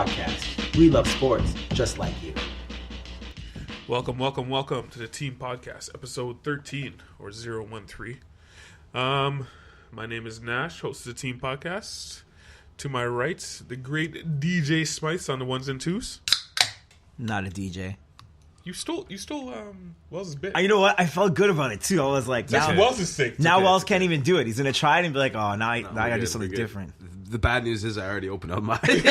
Podcast. We love sports just like you. Welcome to the Team Podcast, episode 13 or 013. My name is Nash, host of the Team Podcast. To my right, the great DJ Smythes on the ones and twos. Not a DJ. You stole Wells' bit. You know what? I felt good about it too. I was like, That's Wells' sake. Now Wells can't even do it. He's gonna try it and be like, oh, now I gotta do something different. The bad news is I already opened up mine. Didn't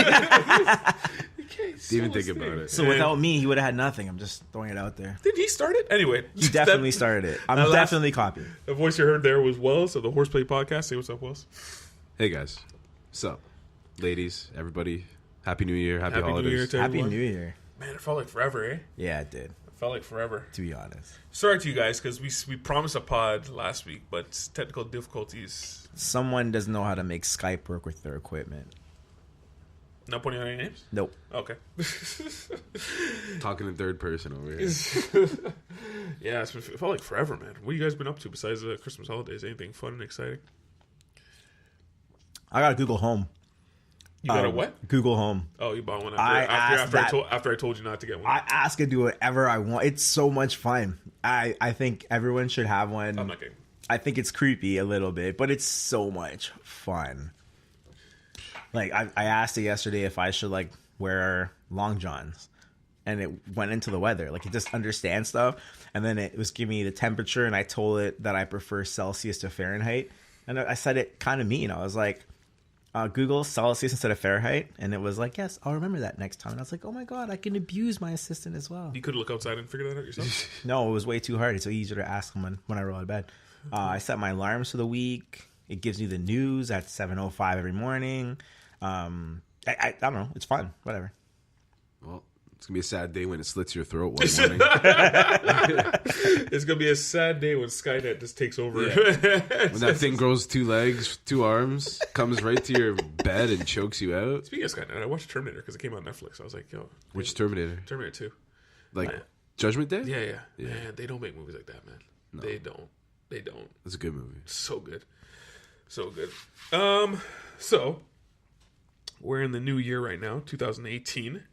even think about it. So without me, he would have had nothing. I'm just throwing it out there. Did he start it? Anyway. He definitely started it. I'm definitely copying. The voice you heard there was Wells of the Horseplay Podcast. Say what's up, Wells. Hey guys. What's up? Ladies, everybody. Happy New Year. Happy holidays. New Year to Happy everyone. New Year. Man, it felt like forever, eh? Yeah, it did. It felt like forever. To be honest. Sorry to you guys, because we promised a pod last week, but technical difficulties. Someone doesn't know how to make Skype work with their equipment. Not putting out any names? Nope. Okay. Talking in third person over here. Yeah, it felt like forever, man. What have you guys been up to besides the Christmas holidays? Anything fun and exciting? I got a Google Home. You got a what? Google Home. Oh, you bought one after I told you not to get one. I ask it to do whatever I want. It's so much fun. I think everyone should have one. I'm not kidding. I think it's creepy a little bit, but it's so much fun. Like, I asked it yesterday if I should, like, wear long johns. And it went into the weather. Like, it just understands stuff. And then it was giving me the temperature, and I told it that I prefer Celsius to Fahrenheit. And I said it kind of mean. I was like, Google Celsius instead of Fahrenheit. And it was like, yes, I'll remember that next time. And I was like, oh, my God, I can abuse my assistant as well. You could look outside and figure that out yourself? No, it was way too hard. It's so easier to ask someone when I roll out of bed. I set my alarms for the week. It gives me the news at 7:05 every morning. I don't know. It's fun. Whatever. Well, it's going to be a sad day when it slits your throat one morning. It's going to be a sad day when Skynet just takes over. Yeah. When that thing grows 2 legs, 2 arms, comes right to your bed and chokes you out. Speaking of Skynet, I watched Terminator because it came on Netflix. I was like, yo. Which Terminator? Terminator 2. Like Man. Judgment Day? Yeah. Man, they don't make movies like that, man. No. They don't. It's a good movie. So good. So we're in the new year right now, 2018.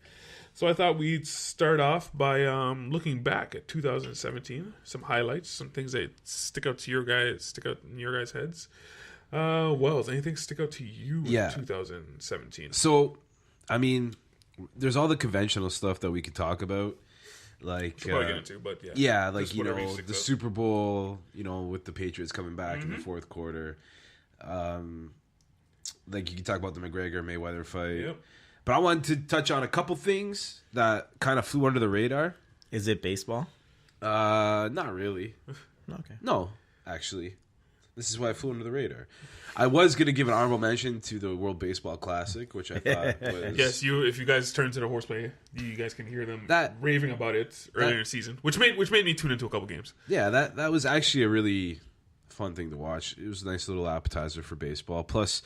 So I thought we'd start off by looking back at 2017, some highlights, some things that stick out in your guys' heads. Wells, anything stick out to you in 2017? So, I mean, there's all the conventional stuff that we could talk about. Like, get into, but yeah. Yeah, like, just you know, the out. Super Bowl, you know, with the Patriots coming back in the fourth quarter. Like, you can talk about the McGregor-Mayweather fight. Yep. But I wanted to touch on a couple things that kind of flew under the radar. Is it baseball? Not really. Okay. No, actually. This is why it flew under the radar. I was going to give an honorable mention to the World Baseball Classic, which I thought was... Yes, if you guys turn to the Horseplay, you guys can hear them raving about it earlier in the season, which made me tune into a couple games. Yeah, that was actually a really fun thing to watch. It was a nice little appetizer for baseball. Plus,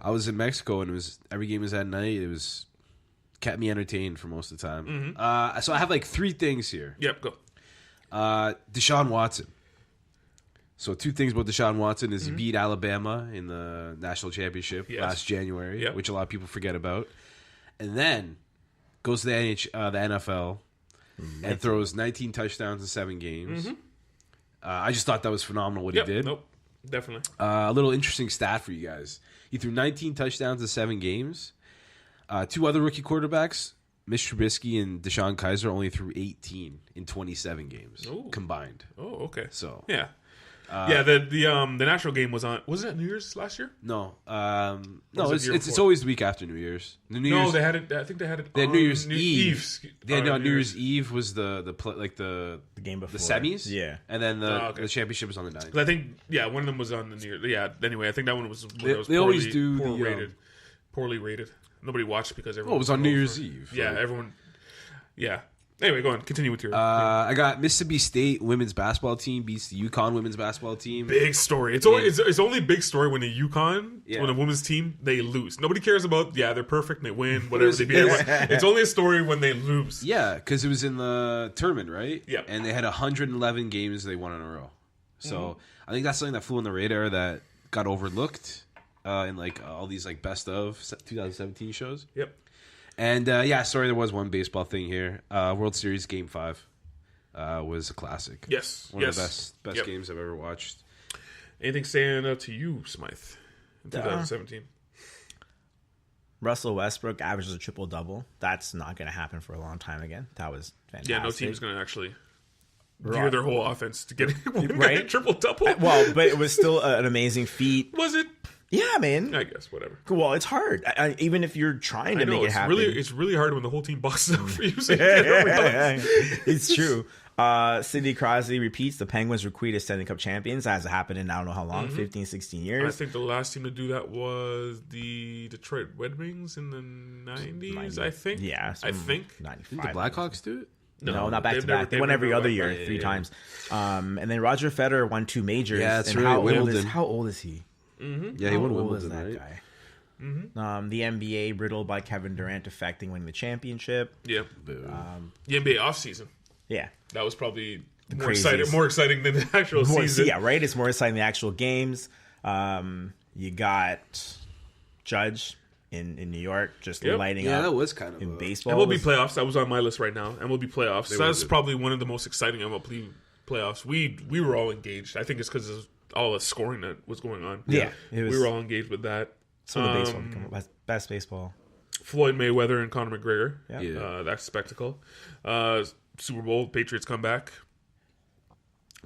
I was in Mexico, and every game was at night. It was kept me entertained for most of the time. So I have like 3 things here. Yep, go. Deshaun Watson. So 2 things about Deshaun Watson is he beat Alabama in the national championship last January, which a lot of people forget about. And then goes to the NFL and throws 19 touchdowns in 7 games. I just thought that was phenomenal what he did. Nope, definitely. A little interesting stat for you guys. He threw 19 touchdowns in 7 games. 2 other rookie quarterbacks, Mitch Trubisky and Deshaun Kaiser, only threw 18 in 27 games combined. Oh, okay. So yeah. The national game was it New Year's last year? No. No, it's always the week after New Year's. They had it. I think they had it. They had on New Year's Eve. New New Year's Eve was the game before the semis. Yeah, and then the championship was on the 9th. I think one of them was on the New Year. Yeah. Anyway, I think that one was. They always do poorly rated. Nobody watched because everyone. Oh, it was on New Year's Eve. Yeah, everyone. Yeah. Anyway, go on. Continue with your. I got Mississippi State women's basketball team beats the UConn women's basketball team. Big story. It's only big story when the UConn, when the women's team, they lose. Nobody cares about. Yeah, they're perfect. And they win. Whatever they beat. It's only a story when they lose. Yeah, because it was in the tournament, right? Yeah. And they had 111 games they won in a row. So I think that's something that flew on the radar that got overlooked in like all these like best of 2017 shows. Yep. And sorry, there was one baseball thing here. World Series Game 5 was a classic. Yes. One of the best games I've ever watched. Anything stand out to you, Smythe, in 2017? Russell Westbrook averages a triple-double. That's not going to happen for a long time again. That was fantastic. Yeah, no team's going to actually gear their whole offense to get Right? a triple-double. Well, but it was still an amazing feat. Was it? Yeah, man. I guess, whatever. Well, it's hard. Even if you're trying to make it happen. It's really hard when the whole team boxes out for you. So you can't realize. It's true. Sidney Crosby repeats. The Penguins were Stanley Cup champions. That has happened in I don't know how long, 15, 16 years. I think the last team to do that was the Detroit Red Wings in the 90s, I think. Yeah. I think. 95. Didn't the Blackhawks do it? No, not back to back. They won every other year, 3 times. And then Roger Federer won 2 majors. Yeah, that's and right. how old is he? Mm-hmm. Yeah, he won Wimbledon, right? Guy? Mm-hmm. The NBA riddled by Kevin Durant defecting, winning the championship. Yep. The NBA offseason. Yeah. That was probably more exciting than the actual season. Yeah, right? It's more exciting than the actual games. You got Judge in New York just lighting up. Yeah, that was kind of in baseball. MLB playoffs. That was on my list right now. MLB playoffs. That's probably one of the most exciting MLB playoffs. We were all engaged. I think it's because of all the scoring that was going on. Yeah. We were all engaged with that. Some of the baseball, best baseball. Floyd Mayweather and Conor McGregor. Yeah. That spectacle. Super Bowl, Patriots come back.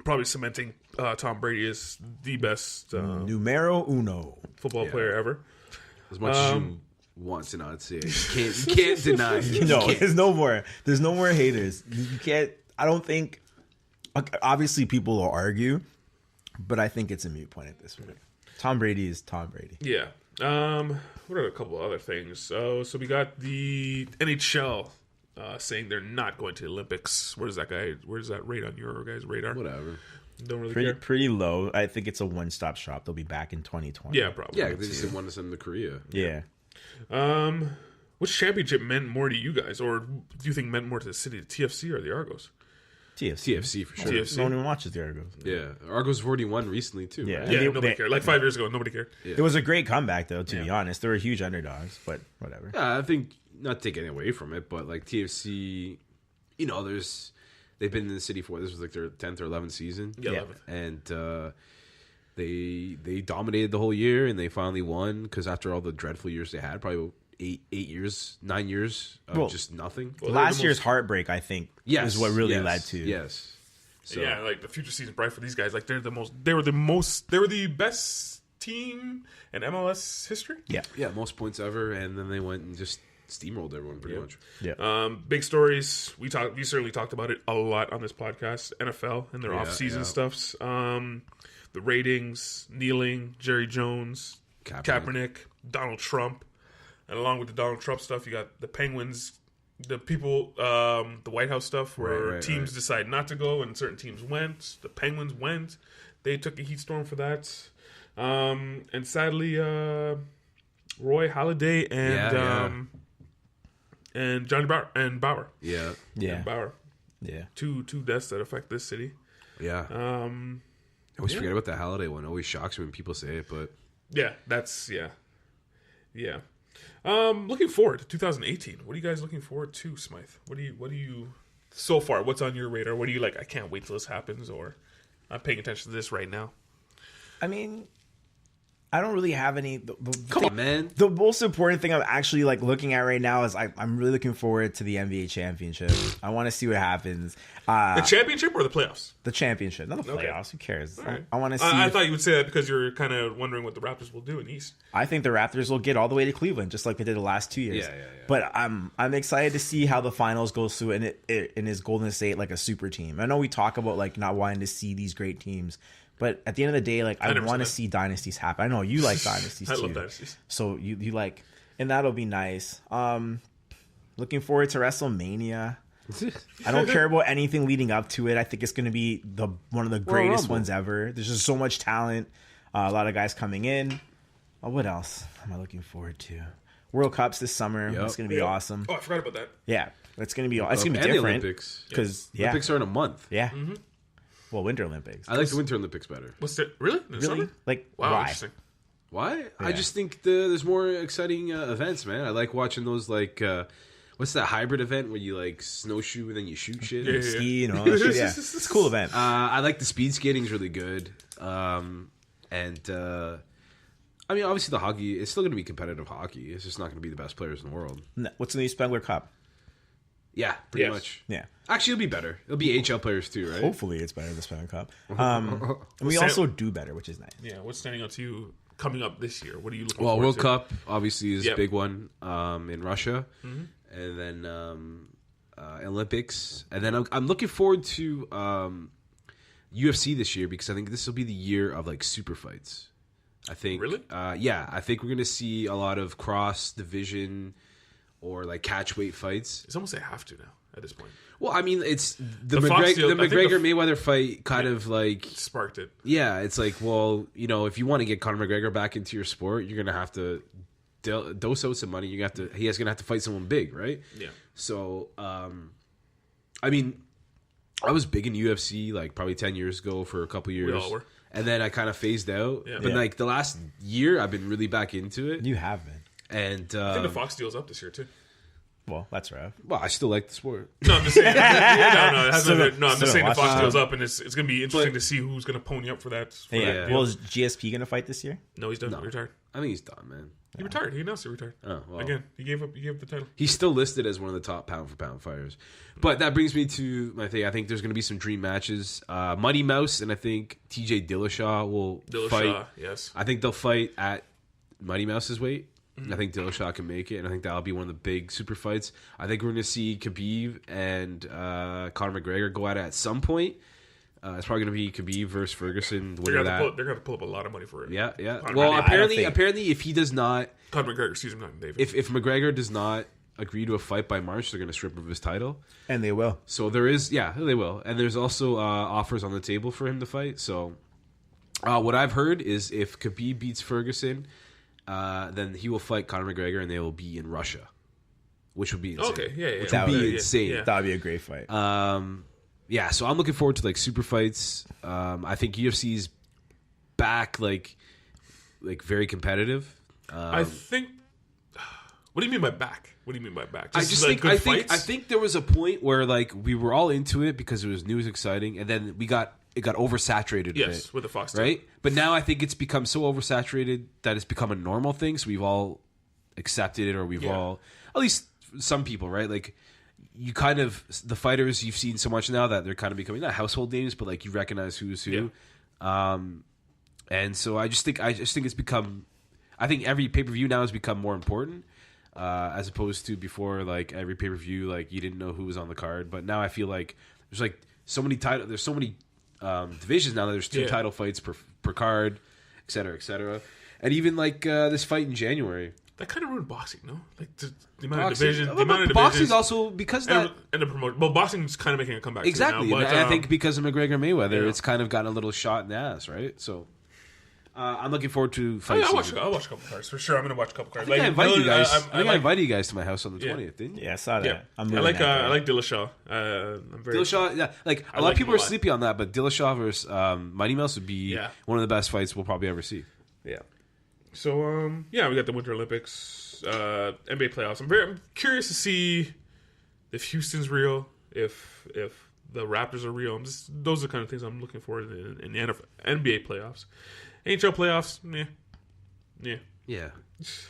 Probably cementing Tom Brady as the best numero uno football player ever. As much as you want to not say it. You can't deny it. There's no more haters. You can't. I don't think. Obviously, people will argue, but I think it's a moot point at this point. Tom Brady is Tom Brady. Yeah. What are a couple other things? So we got the NHL saying they're not going to the Olympics. Where's that rate on your guys' radar? Whatever. Don't really care. Pretty low. I think it's a one-stop shop. They'll be back in 2020. Yeah, probably. Yeah, they just didn't want to send them to Korea. Yeah. Which championship meant more to you guys, or do you think meant more to the city, the TFC or the Argos? TFC for sure. TFC. No one even watches the Argos. Yeah, Argos have already won recently too. Yeah, right? Yeah, nobody cared. Like 5 years ago, nobody cared. Yeah. It was a great comeback, though. To be honest, they were huge underdogs, but whatever. Yeah, I think not taking away from it, but like TFC, they've been in the city for this was like their 10th or 11th season. Yeah. 11th. And they dominated the whole year, and they finally won because after all the dreadful years they had, probably 9 years of just nothing. Well, last year's heartbreak, I think, is what really led to. Yes. So, yeah, like the future season's bright for these guys. Like they were the best team in MLS history. Yeah. Yeah, most points ever, and then they went and just steamrolled everyone pretty much. Yeah. Big stories. We certainly talked about it a lot on this podcast. NFL and their off-season stuffs. The ratings, kneeling, Jerry Jones, Kaepernick, Donald Trump. And along with the Donald Trump stuff, you got the Penguins, the people, the White House stuff where teams decide not to go and certain teams went. The Penguins went. They took a heat storm for that. And sadly, Roy Halladay and Johnny Bauer. Yeah. And Bauer. Yeah. Two deaths that affect this city. Yeah. I always forget about the Halladay one. It always shocks me when people say it, but yeah, yeah. Looking forward to 2018. What are you guys looking forward to, Smythe? What do you so far? What's on your radar? What do you like? I can't wait till this happens, or I'm paying attention to this right now. I mean, I don't really have any. Come on, man. The most important thing I'm actually like looking at right now is I'm really looking forward to the NBA championship. I want to see what happens. The championship or the playoffs? The championship, not the playoffs. Who cares? Right. I want to see. I thought you would say that because you're kind of wondering what the Raptors will do in East. I think the Raptors will get all the way to Cleveland, just like they did the last 2 years. Yeah. But I'm excited to see how the finals goes through, and is Golden State like a super team? I know we talk about like not wanting to see these great teams. But at the end of the day, like I want to see dynasties happen. I know you like dynasties too. I love dynasties. So you like, and that'll be nice. Looking forward to WrestleMania. I don't care about anything leading up to it. I think it's going to be one of the greatest ones ever. There's just so much talent. A lot of guys coming in. What else am I looking forward to? World Cups this summer. That's going to be awesome. Oh, I forgot about that. Yeah, it's going to be. It's going to be and different. The Olympics. Because Olympics are in a month. Yeah. Mm-hmm. Well, Winter Olympics. I like the Winter Olympics better. What's it? Really? In the summer? Like wow, why? interesting. Why? I just think there's more exciting events, man. I like watching those, like, what's that hybrid event where you, like, snowshoe and then you shoot shit? Ski and all that shit. Yeah, it's a cool event. I like the speed skating is really good. I mean, obviously the hockey, it's still going to be competitive hockey. It's just not going to be the best players in the world. What's the new Spengler Cup? Yeah, pretty much. Yeah. Actually, it'll be better. It'll be HL players too, right? Hopefully it's better than the Spengler Cup. And we also do better, which is nice. Yeah, what's standing out to you coming up this year? What are you looking Well, forward World to? Cup, obviously, is a big one in Russia. And then Olympics. And then I'm looking forward to UFC this year because I think this will be the year of, like, super fights. I think, really? Yeah, I think we're going to see a lot of cross division or like catch weight fights. It's almost they have to now at this point. Well, I mean, it's the Fox deal, McGregor Mayweather fight kind of like sparked it. Yeah, it's like, well, you know, if you want to get Conor McGregor back into your sport, you're going to have to dose out some money. He is going to have to fight someone big, right? Yeah. So, I mean, I was big in UFC like probably 10 years ago for a couple years. We all were. And then I kind of phased out. Yeah. But like the last year, I've been really back into it. You have been. And I think the Fox deal's up this year too. Well, that's rough. well, I still like the sport. No, I'm just saying. I'm just saying the watch Fox it. deal's up, and it's going to be interesting to see who's going to pony up for that. Yeah. deal. Well, is GSP going to fight this year? No, he's done. He retired. I think he's done, man. He retired. He announced he retired. Oh, well. Again, he gave up the title. He's still listed as one of the top pound for pound fighters. But that brings me to my thing. I think there's going to be some dream matches. Mighty Mouse and I think TJ Dillashaw will fight. Yes. I think they'll fight at Mighty Mouse's weight. I think Dillashaw can make it, and I think that'll be one of the big super fights. I think we're going to see Khabib and Conor McGregor go at it at some point. It's probably going to be Khabib versus Ferguson. They're going to pull up a lot of money for it. Yeah. Conor Well, McGregor. apparently, if he does not, Conor McGregor, excuse me, not David. if McGregor does not agree to a fight by March, they're going to strip him of his title. And they will. So there is, yeah, they will. And there's also offers on the table for him to fight. So what I've heard is if Khabib beats Ferguson, then he will fight Conor McGregor and they will be in Russia, which would be insane. Okay, yeah. Which would be insane. Yeah. That would be a great fight. Yeah, so I'm looking forward to like super fights. I think UFC's back, like very competitive. I think. What do you mean by back? What do you mean by back? I just like think I think there was a point where like we were all into it because it was new, it was exciting, and then it got oversaturated. Yes, a bit, with the Fox, right? But now I think it's become so oversaturated that it's become a normal thing. So we've all accepted it, or we've all, at least some people, right? Like you kind of the fighters you've seen so much now that they're kind of becoming not household names, but like you recognize who's who. Yeah. And so I just think it's become. I think every pay per view now has become more important. As opposed to before, like every pay per view, like you didn't know who was on the card. But now I feel like there's like so many divisions now that there's two title fights per card, et cetera, and even like this fight in January. That kind of ruined boxing, no? Like the amount of division, the amount of boxing's also because of that, and the promotion. Well, boxing's kind of making a comeback exactly. Too now, And I think because of McGregor Mayweather, yeah. it's kind of gotten a little shot in the ass, right? So. I'm looking forward to fight I'll season. watch a couple cards for sure. I'm going to watch a couple cards. I think I invited you guys. I like invited you guys to my house on the 20th, didn't you? Yeah, I saw that. Yeah, I'm I like Dillashaw. I'm very Dillashaw, yeah, like a lot of people are sleepy on that, but Dillashaw versus Mighty Mouse would be one of the best fights we'll probably ever see. Yeah. So we got the Winter Olympics, NBA playoffs. I'm curious to see if Houston's real, if the Raptors are real. Those are the kind of things I'm looking for in the NBA playoffs. NHL playoffs, yeah,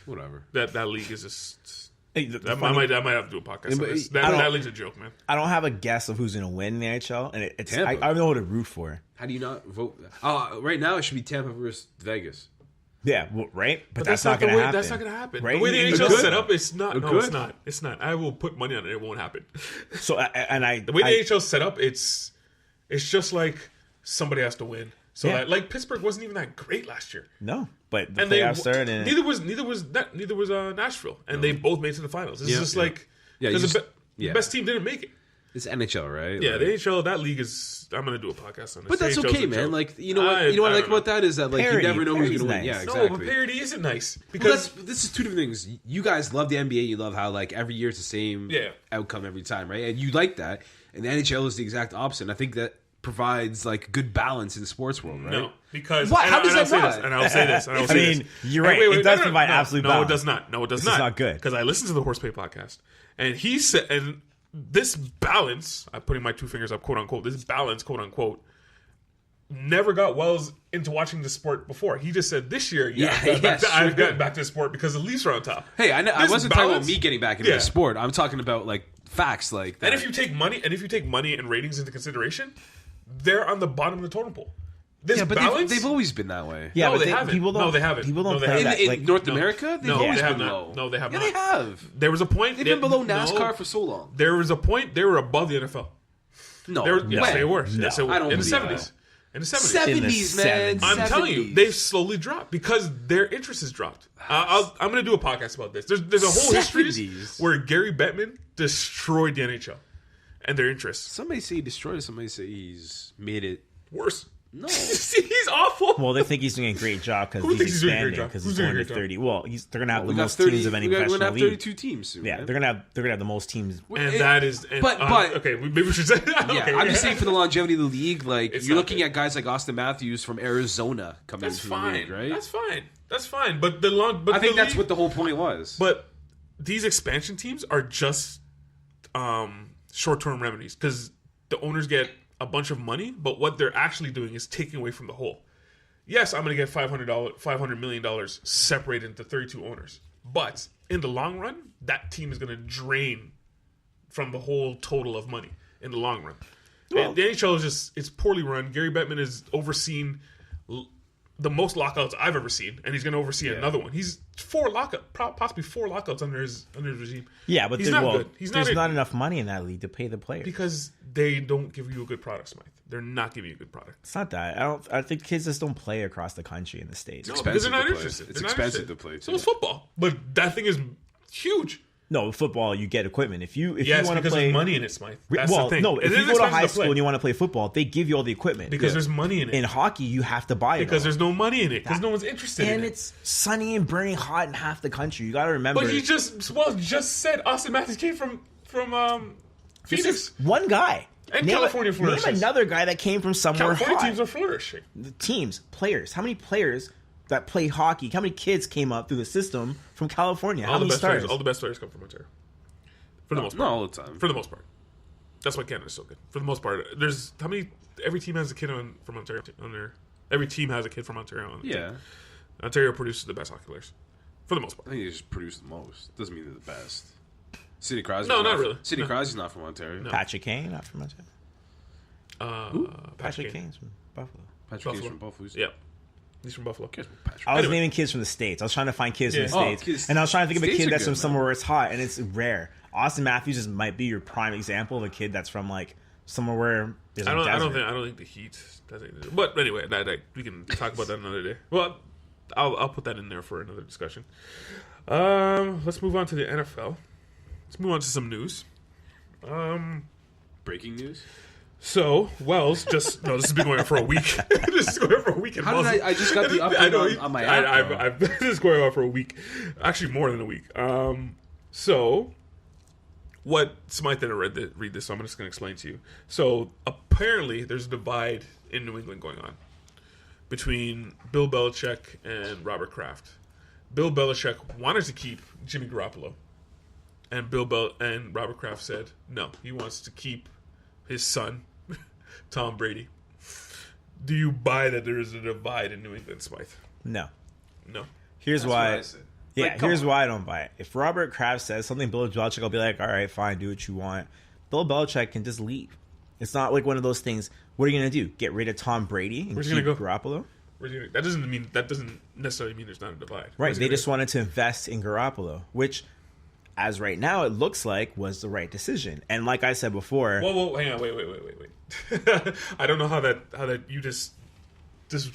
whatever. That league is just. I might have to do a podcast on this. That league's a joke, man. I don't have a guess of who's going to win the NHL, and it's I Tampa. don't know who to root for. How do you not vote? Right now it should be Tampa versus Vegas. Yeah, well, right, but that's not going to happen. That's not going to happen. Right? The way the NHL is set up, it's not. It No, could. it's not. It's not. I will put money on it. It won't happen. So The way the NHL is set up, it's just like somebody has to win. So like Pittsburgh wasn't even that great last year. No, but the And playoffs started. And neither was Nashville, and they both made it to the finals. It's just like the best team didn't make it. It's NHL, right? Yeah, like, the NHL, that league is. I'm gonna do a podcast on this. but that's The NHL's okay, a man. joke. Like you know what I like about that is that like Parity. you never know who's going to win. Parity's Yeah, nice. exactly. No, but parity isn't nice Well, because this is two different things. You guys love the NBA. You love how like every year it's the same outcome every time, right? And you like that. And the NHL is the exact opposite. And I think that provides like good balance in the sports world, right? No, because What? How does that say work? this, and I'll say this, and I'll I say mean, this. you're right. It does provide absolute No, balance. it does not. No, it does This not. is not good. Because I listened to the Horseplay podcast, and he said, and this balance, I'm putting my 2 fingers up, quote unquote. This balance, quote unquote, never got Wells into watching the sport before. He just said this year, I've gotten back to the sport because the Leafs are on top. Hey, I wasn't talking about me getting back into Yeah. the sport. I'm talking about like facts, like that. And if you take money and ratings into consideration, they're on the bottom of the totem pole. This but balance, they've always been that way. Yeah, No, but they haven't. People don't. No, they haven't. People don't No, they play haven't. that. In Like, North America, they've no, always they have been not. low. No, they have yeah, not. they have. There was a point They've been below no, NASCAR for so long. There was a point they were above the NFL. No, Yes, when? they were. Yes, they were. I don't in the believe 70s. that. In the 70s. In the 70s, man. 70s. I'm telling you, 70s. they've slowly dropped because their interest has dropped. I'm going to do a podcast about this. There's a whole history 70s. where Gary Bettman destroyed the NHL and their interests. Some may say he destroyed it. Some may say he's made it. Worse. No. He's awful. well, they think he's doing a great job because Who he's thinks he's doing a great expanding job? because Who's he's doing a going to great job? 30. Well, they're going to have the We got most 30. teams of any We're gonna professional have league. 32 teams soon. Yeah, man. they're gonna have the most teams. And that is, but- okay, maybe we should say. Yeah, okay, I'm just saying for the longevity of the league, like It's you're not looking good. at guys like Austin Matthews from Arizona coming That's into fine, the league, right? That's fine. But I think that's league- what the whole point was. But these expansion teams are just short-term remedies because the owners get a bunch of money, but what they're actually doing is taking away from the whole. Yes, I'm going to get $500 million separated into 32 owners, but in the long run, that team is going to drain from the whole total of money in the long run. Well- the NHL is it's poorly run. Gary Bettman has overseen the most lockouts I've ever seen, and he's going to oversee another one. He's possibly four lockouts under his regime. Yeah, but he's not good. There's not enough money in that league to pay the players. Because they don't give you a good product, Smythe. They're not giving you a good product. It's not that. I think kids just don't play across the country in the States. No, expensive because they're not to play. interested. It's They're not expensive interested. to play, So too. it's football, but that thing is huge. No, football you get equipment. If you Yes, want to because play there's money in it, Smythe. That's well, the thing. no, It if is you go to expensive high play school and you want to play football, they give you all the equipment. because there's money in it. in hockey, you have to buy it. Because all. there's no money in it. Because no one's interested in and it. it's sunny and burning hot in half the country. You got to remember. But he just said Austin Matthews came from This Phoenix. is one guy. And Name California name flourishes. another guy that came from somewhere California hot. teams are flourishing. Teams, players. How many players that play hockey? How many kids came up through the system from California? How All the many best stars? players. All the best players come from Ontario. For the most Not part. all the time. For the most part. That's why Canada's so good. For the most part, there's how many? Every team has a kid from Ontario on their. Every team has a kid from Ontario on the Yeah. team. Ontario produces the best hockey players, for the most I part. think they just produce the most. Doesn't mean they're the best. Sidney Crosby. No, not really. Sidney No. Crosby's not from Ontario. No. Patrick Kane, not from Ontario. Patrick Kane. Kane's from Buffalo. Patrick Kane's Buffalo. from Buffalo. Yeah, he's from Buffalo. Cares about Patrick. I was Anyway. naming kids from the States. I was trying to find kids Yeah. from the Oh, States, kids- and I was trying to think of a States kid are that's good, from man. somewhere where it's hot, and it's rare. Austin Matthews might be your prime example of a kid that's from like somewhere where there's a I desert. don't think the Heat. But anyway, we can talk about that another day. Well, I'll put that in there for another discussion. Let's move on to the NFL. Let's move on to some news. Breaking news. So Wells just this has been going on for a week. This is going on for a week. in How did Boston. I just got the I know, update on my app. I've this is going on for a week, actually more than a week. So what Smythe didn't read this, so I'm just going to explain to you. So apparently, there's a divide in New England going on between Bill Belichick and Robert Kraft. Bill Belichick wanted to keep Jimmy Garoppolo, and and Robert Kraft said no. He wants to keep his son, Tom Brady. Do you buy that there is a divide in New England, Smythe? No. No. Here's why. I said. Yeah, Like, come here's on. why I don't buy it. If Robert Kraft says something, Bill Belichick will be like, all right, fine, do what you want. Bill Belichick can just leave. It's not like one of those things. What are you going to do? Get rid of Tom Brady and Where's he keep gonna go? Garoppolo? That doesn't necessarily mean there's not a divide. Right. Where's he They gonna just go? wanted to invest in Garoppolo, which, as right now, it looks like was the right decision. And like I said before, Whoa, hang on, wait. I don't know how that you just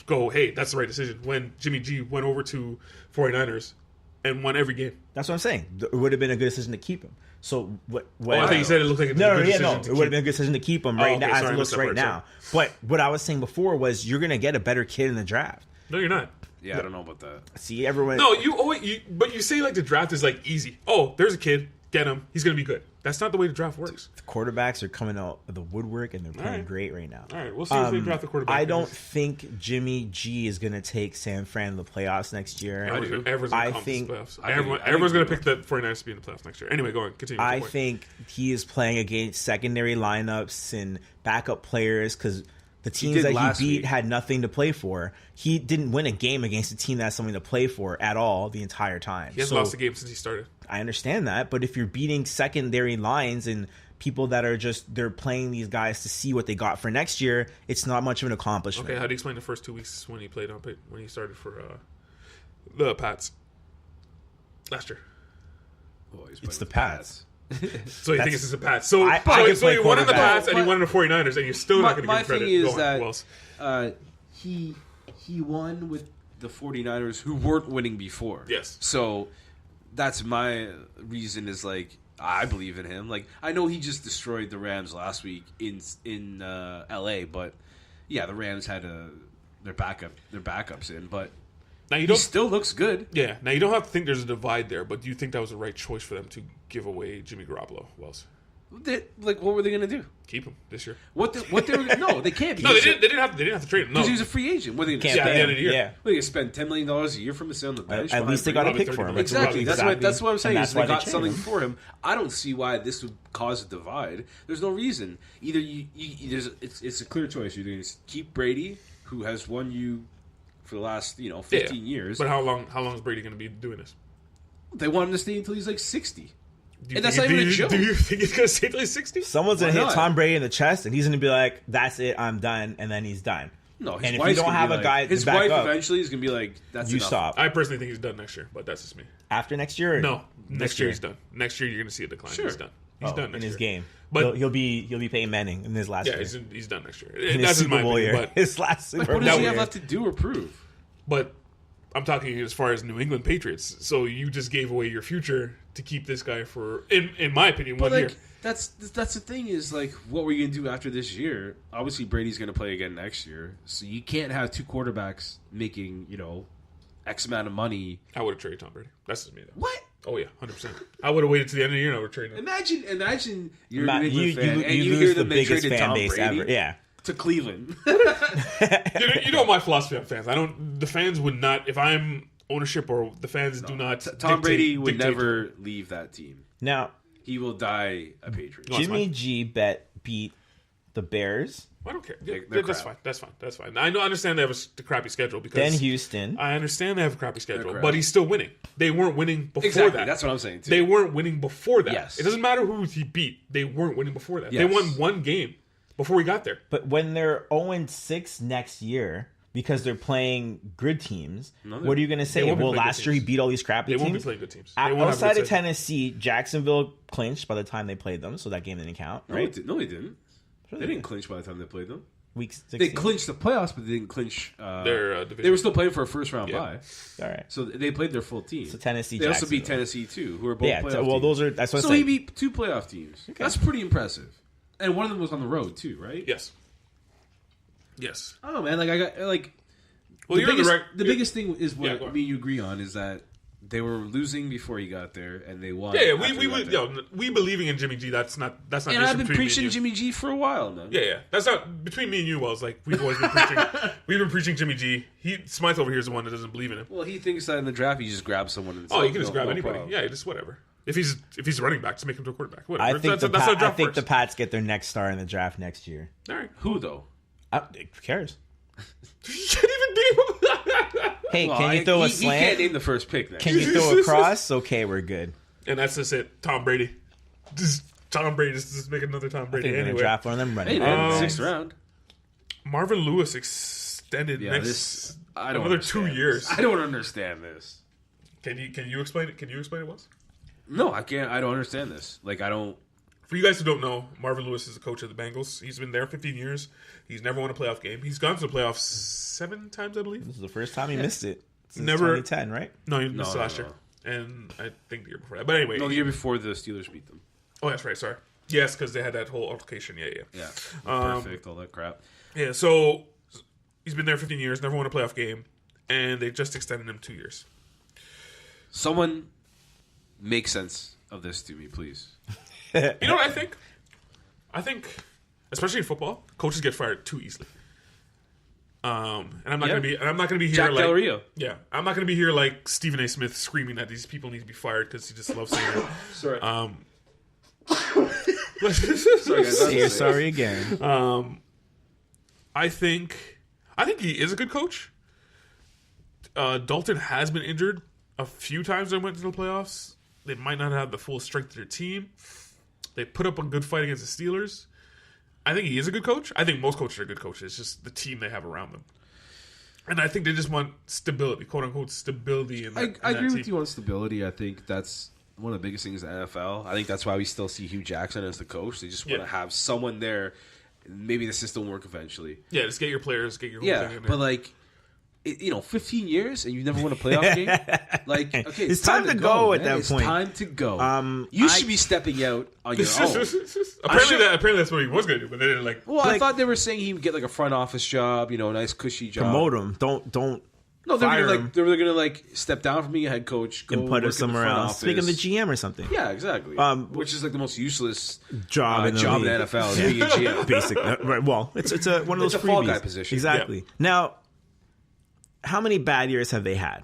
go, hey, that's the right decision. When Jimmy G went over to 49ers and won every game. that's what I'm saying. It would have been a good decision to keep him. So what? Oh, I think you said it looked like a No, good yeah, decision. no. to It would have keep- been a good decision to keep him Oh, right okay, now, as sorry, it I looks missed that right part, now. But what I was saying before was you're going to get a better kid in the draft. No, you're not. Yeah, I don't know about that. See, everyone. No, but you say like the draft is like easy. Oh, there's a kid. get him. He's going to be good. That's not the way the draft works. The quarterbacks are coming out of the woodwork, and they're playing great right now. All right, we'll see if they draft the quarterback. I don't think Jimmy G is going to take San Fran to the playoffs next year. Everyone's going to pick the 49ers to be in the playoffs next year. Anyway, go on. Continue. I think he is playing against secondary lineups and backup players because the teams that he beat had nothing to play for. He didn't win a game against a team that has something to play for at all the entire time. He hasn't lost a game since he started. I understand that, but if you're beating secondary lines and people that are they're playing these guys to see what they got for next year, it's not much of an accomplishment. Okay, how do you explain the first 2 weeks when he started for the Pats last year? Oh, it's the Pats. So you think it's the Pats? So he won in the Pats and he won in the 49ers, and you're still not going to give him credit. My thing is that he won with the 49ers who weren't winning before. Yes. So that's my reason is like I believe in him. Like I know he just destroyed the Rams last week in LA, but yeah, the Rams had their backups in, but now he still looks good. Yeah. Now you don't have to think there's a divide there, but do you think that was the right choice for them to give away Jimmy Garoppolo, Wells? What were they going to do? Keep him this year. What they were? No, they can't. No, they didn't have to trade him. No, because he was a free agent. What are they going to spend? At the end of the year. Yeah. What, they spend $10 million a year from him on the bench. At least they got a pick for him. Exactly. That's what I'm saying. Is they got something him. for him. I don't see why this would cause a divide. There's no reason. Either it's a clear choice. You're going to keep Brady, who has won you for the last 15 years. But how long is Brady going to be doing this? They want him to stay until he's like 60. And that's not even a joke. Do you think he's going to stay until he's 60? Someone's going to hit Tom Brady in the chest, and he's going to be like, "That's it, I'm done," and then he's done. No, and if you don't have a guy, his wife eventually is going to be like, "That's you enough." Stop. I personally think he's done next year, but that's just me. After next year? No, next year he's done. Next year you're going to see a decline. Sure. He's done. He's done next in his year. game. But he'll be Peyton Manning in his last year. Yeah, he's done next year. In that's his Super Bowl year. But his last Super Bowl What does he have left to do or prove? But I'm talking as far as New England Patriots. So you just gave away your future to keep this guy for, in my opinion, 1 year. That's the thing is, like, what were you going to do after this year? Obviously, Brady's going to play again next year. So you can't have two quarterbacks making, X amount of money. I would have traded Tom Brady. That's just me, though. What? Oh, yeah, 100%. I would have waited to the end of the year and I would have traded him. Imagine you're a New England fan and you lose hear the them they biggest traded fan Tom base Brady ever. Yeah. to Cleveland. You know my philosophy on fans. The fans would not, if I'm ownership or the fans do not. Tom Brady would never leave that team. Now, he will die a Patriot. Jimmy G beat the Bears. I don't care. That's fine. That's fine. I understand they have the crappy schedule because then Houston. I understand they have a crappy schedule, but he's still winning. They weren't winning before that. That's what I'm saying too. They weren't winning before that. Yes. It doesn't matter who he beat. They weren't winning before that. Yes. They won one game before we got there. But when they're 0-6 next year because they're playing good teams, what are you going to say? Well, last year he beat all these crappy teams. They won't be playing good teams. Outside of Tennessee, Jacksonville clinched by the time they played them, so that game didn't count, right? No, they didn't. Sure they didn't clinch by the time they played them. Week 16. They clinched the playoffs, but they didn't clinch their division. They were still playing for a first-round bye. All right. So they played their full team. So Tennessee, they also beat Tennessee, too, who are both playoff teams. Well, that's what So he beat two playoff teams. Okay. That's pretty impressive. And one of them was on the road, too, right? Yes. I don't know, man. Well, the biggest thing is what me and you agree on is that they were losing before he got there, and they won. Yeah, we believing in Jimmy G. That's not. And I've been preaching Jimmy G for a while now. Yeah. That's not between me and you. Wells, like we've always been preaching. We've been preaching Jimmy G. Smythe over here is the one that doesn't believe in him. Well, he thinks that in the draft he just grabs someone. And you can just grab anybody. Problem. Yeah, just whatever. If he's running back, just make him to a quarterback. Whatever. I think the Pats get their next star in the draft next year. All right. Who though? Who cares? You can't even name him. Hey, can you throw a slant? You can't name the first pick then. Can you throw a cross? Okay, we're good. And that's just it. Tom Brady. Just make another Tom Brady. Anyway, gonna draft one of them running. Hey, man, 6th round. Marvin Lewis extended another 2 years. I don't understand this. Can you explain it? Can you explain it once? No, I can't. I don't understand this. I don't. For you guys who don't know, Marvin Lewis is the coach of the Bengals. He's been there 15 years. He's never won a playoff game. He's gone to the playoffs 7 times, I believe. This is the first time he missed it since never 2010, right? No, he missed it last year. And I think the year before that. But anyway. No, the year before the Steelers beat them. Oh, that's right. Sorry. Yes, because they had that whole altercation. Yeah. Perfect. All that crap. Yeah, so he's been there 15 years, never won a playoff game, and they just extended him 2 years. Someone make sense of this to me, please. You know what I think? I think, especially in football, coaches get fired too easily. And I'm not gonna be here Jack like Del Rio. Yeah, I'm not gonna be here like Stephen A. Smith screaming that these people need to be fired because he just loves saying it. Sorry. Sorry, guys. You're sorry again. I think he is a good coach. Dalton has been injured a few times when they went to the playoffs. They might not have the full strength of their team. They put up a good fight against the Steelers. I think he is a good coach. I think most coaches are good coaches. It's just the team they have around them. And I think they just want stability, quote unquote stability. I agree with you on stability. I think that's one of the biggest things in the NFL. I think that's why we still see Hugh Jackson as the coach. They just want to have someone there. Maybe the system will work eventually. Yeah, just get your players, get your whole thing in there. But like, 15 years and you never won a playoff game. Like, okay, it's time to go at that it's point. It's time to go. You should be stepping out on your own. Apparently that's what he was going to do, but they didn't like. Well, I thought they were saying he would get like a front office job, a nice cushy job. Promote him. Don't. No, they were gonna step down from being a head coach, go and put him somewhere else. Make him the GM or something. Yeah, exactly. Which is like the most useless job in the NFL is being a GM. Basically, right? Well, it's one of those fall guy position. Exactly. Yeah. Now, how many bad years have they had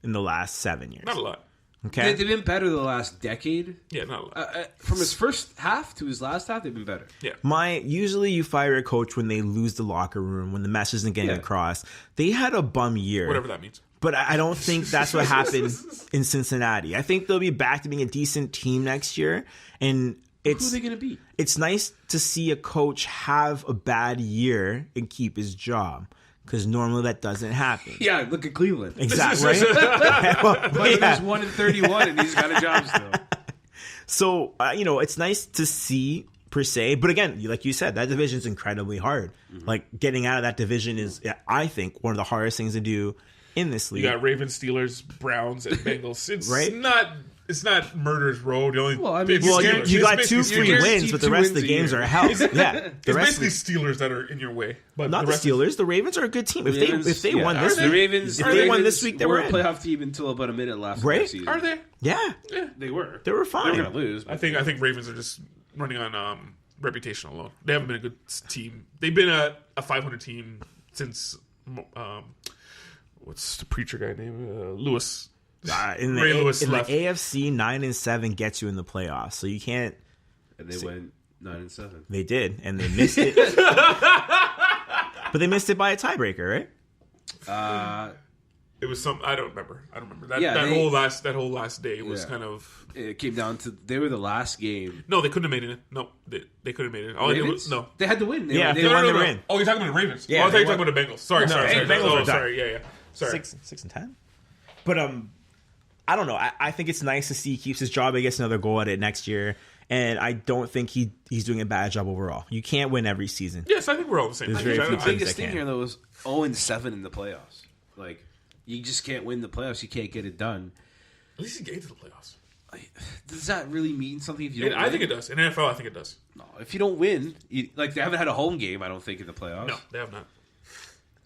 in the last 7 years? Not a lot. Okay, they've been better the last decade. Yeah, not a lot. From his first half to his last half, they've been better. Yeah. Usually you fire a coach when they lose the locker room, when the message isn't getting across. They had a bum year. Whatever that means. But I don't think that's what happened in Cincinnati. I think they'll be back to being a decent team next year. And who are they going to be? It's nice to see a coach have a bad year and keep his job. Because normally that doesn't happen. Yeah, look at Cleveland. Exactly. Right? But he's 1-31 and he's got a job still. So, it's nice to see per se. But again, like you said, that division is incredibly hard. Mm-hmm. Like getting out of that division is, I think, one of the hardest things to do in this league. You got Ravens, Steelers, Browns, and Bengals. It's right? It's not murderer's row. The only you got 2 free wins, but the rest of the games are hell. Yeah, it's basically Steelers that are in your way. But not the Steelers. The Ravens are a good team. If they won this week, won this week, they were a playoff team until about a minute left. Right? Season. Are they? Yeah, they were. They were fine. They were gonna lose. I think Ravens are just running on reputation alone. They haven't been a good team. They've been a 500 team since what's the preacher guy name? Lewis. In the AFC, 9-7 gets you in the playoffs, so you can't. And they went 9-7. They did, and they missed it. But they missed it by a tiebreaker, right? It was some. I don't remember. That whole last day was kind of. It came down to they were the last game. No, they couldn't have made it. No, they couldn't have made it. All they did was, no, they had to win. They won. They win. Oh, you're talking about the Ravens. Yeah, I thought you were talking about the Bengals. Sorry. Bengals sorry. Yeah. Sorry. 6-10. But I don't know. I think it's nice to see he keeps his job. He gets another goal at it next year. And I don't think he's doing a bad job overall. You can't win every season. Yes, I think we're all the same. The biggest thing here, though, is 0-7 in the playoffs. Like, you just can't win the playoffs. You can't get it done. At least he gave to the playoffs. Does that really mean something if you don't win? I think it does. In NFL, I think it does. No, if you don't win, they haven't had a home game, I don't think, in the playoffs. No, they have not.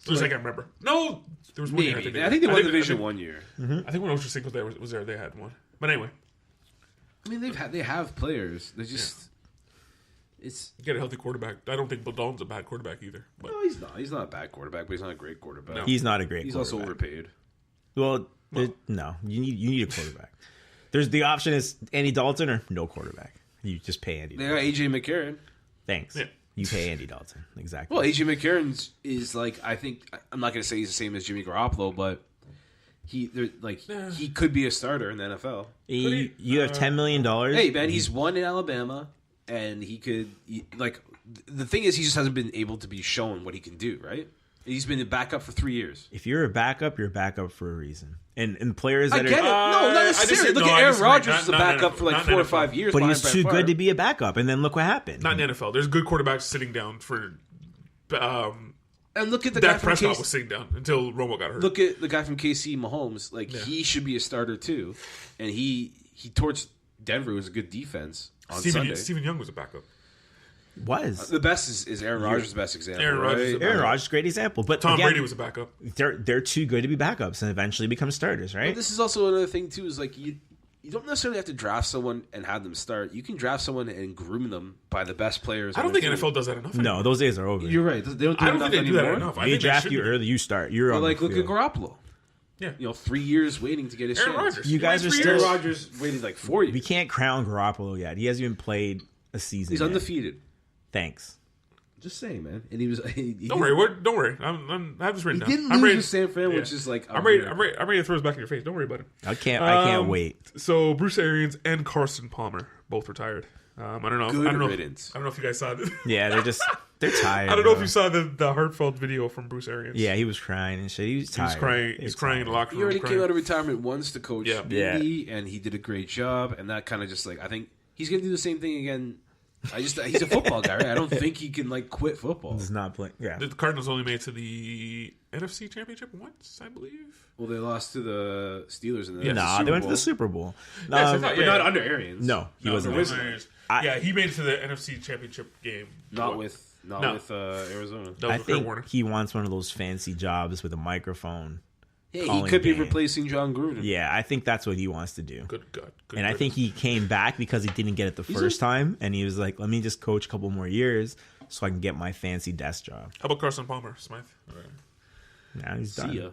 As I can remember. No, there was one year. I think they won Division 1 year. Mm-hmm. I think when Ocho Cinco was there, they had one. But anyway. I mean, they have players. They just you get a healthy quarterback. I don't think Dalton's a bad quarterback either. But. No, he's not. He's not a bad quarterback, but he's not a great quarterback. No. He's not a great. He's quarterback. also overpaid. Well, no, you need a quarterback. There's the option is Andy Dalton or no quarterback. You just pay Andy. They got AJ McCarron. Thanks. Yeah. You pay Andy Dalton. Exactly. Well, AJ McCarron is like, I think, I'm not going to say he's the same as Jimmy Garoppolo, but he could be a starter in the NFL. You have $10 million. Hey, man, he's won in Alabama, and the thing is, he just hasn't been able to be shown what he can do, right? He's been a backup for 3 years. If you're a backup, you're a backup for a reason. And players that I get it. No, not necessarily. Look at Aaron Rodgers was a backup for like 4 or 5 years. But he was too good to be a backup. And then look what happened. Not in the NFL. There's good quarterbacks sitting down for... and look at the Dak Prescott was sitting down until Romo got hurt. Look at the guy from KC, Mahomes. He should be a starter too. And he torched Denver. It was a good defense on Sunday. Stephen Young was a backup. The best is Aaron Rodgers' best example. Aaron Rodgers, great example. But Tom Brady was a backup. They're too good to be backups and eventually become starters, right? But this is also another thing too. Is like you you don't necessarily have to draft someone and have them start. You can draft someone and groom them by the best players. I don't think NFL does that enough. No, those days are over. You're right. They don't do I don't think they do that enough. They draft you early, you start. You're on like the look at field. Garoppolo. Yeah, 3 years waiting to get his Aaron chance. Rodgers. You guys are still. Aaron Rodgers waited like 4 years. We can't crown Garoppolo yet. He hasn't even played a season. He's yet. undefeated. Thanks. Just saying, man. And he was. Don't worry. Don't worry. I have this written down. He didn't I'm lose ready. to San Fran, Yeah. which is like. I'm ready to throw this back in your face. Don't worry about it. I can't wait. So Bruce Arians and Carson Palmer both retired. I don't know. Good I don't know. riddance. I don't know if you guys saw it. Yeah, they're tired. I don't know if bro. you saw the heartfelt video from Bruce Arians. Yeah, he was crying and shit. He was he tired. was crying. He's crying in the locker room. He already crying. came out of retirement once to coach Yeah. Indy, and he did a great job. And that kind of just like I think he's gonna do the same thing again. He's a football guy, right? I don't think he can like quit football. He's not playing. Yeah, The Cardinals only made it to the NFC Championship once, I believe. Well, they lost to the Steelers in the nah, Super they went to Bowl. the Super Bowl. Yes, I thought, But not under Arians. No, he wasn't. no, there. Arians. I- Yeah, he made it to the NFC Championship game. Not with No. Arizona. That was I with Kurt think Warner. he wants one of those fancy jobs with a microphone. Yeah, he calling could be games. replacing John Gruden. Yeah, I think that's what he wants to do. Good God. Good And I think he came back because he didn't get it the first time, and he was like, "Let me just coach a couple more years so I can get my fancy desk job." How about Carson Palmer, Smythe? Now he's done. See ya.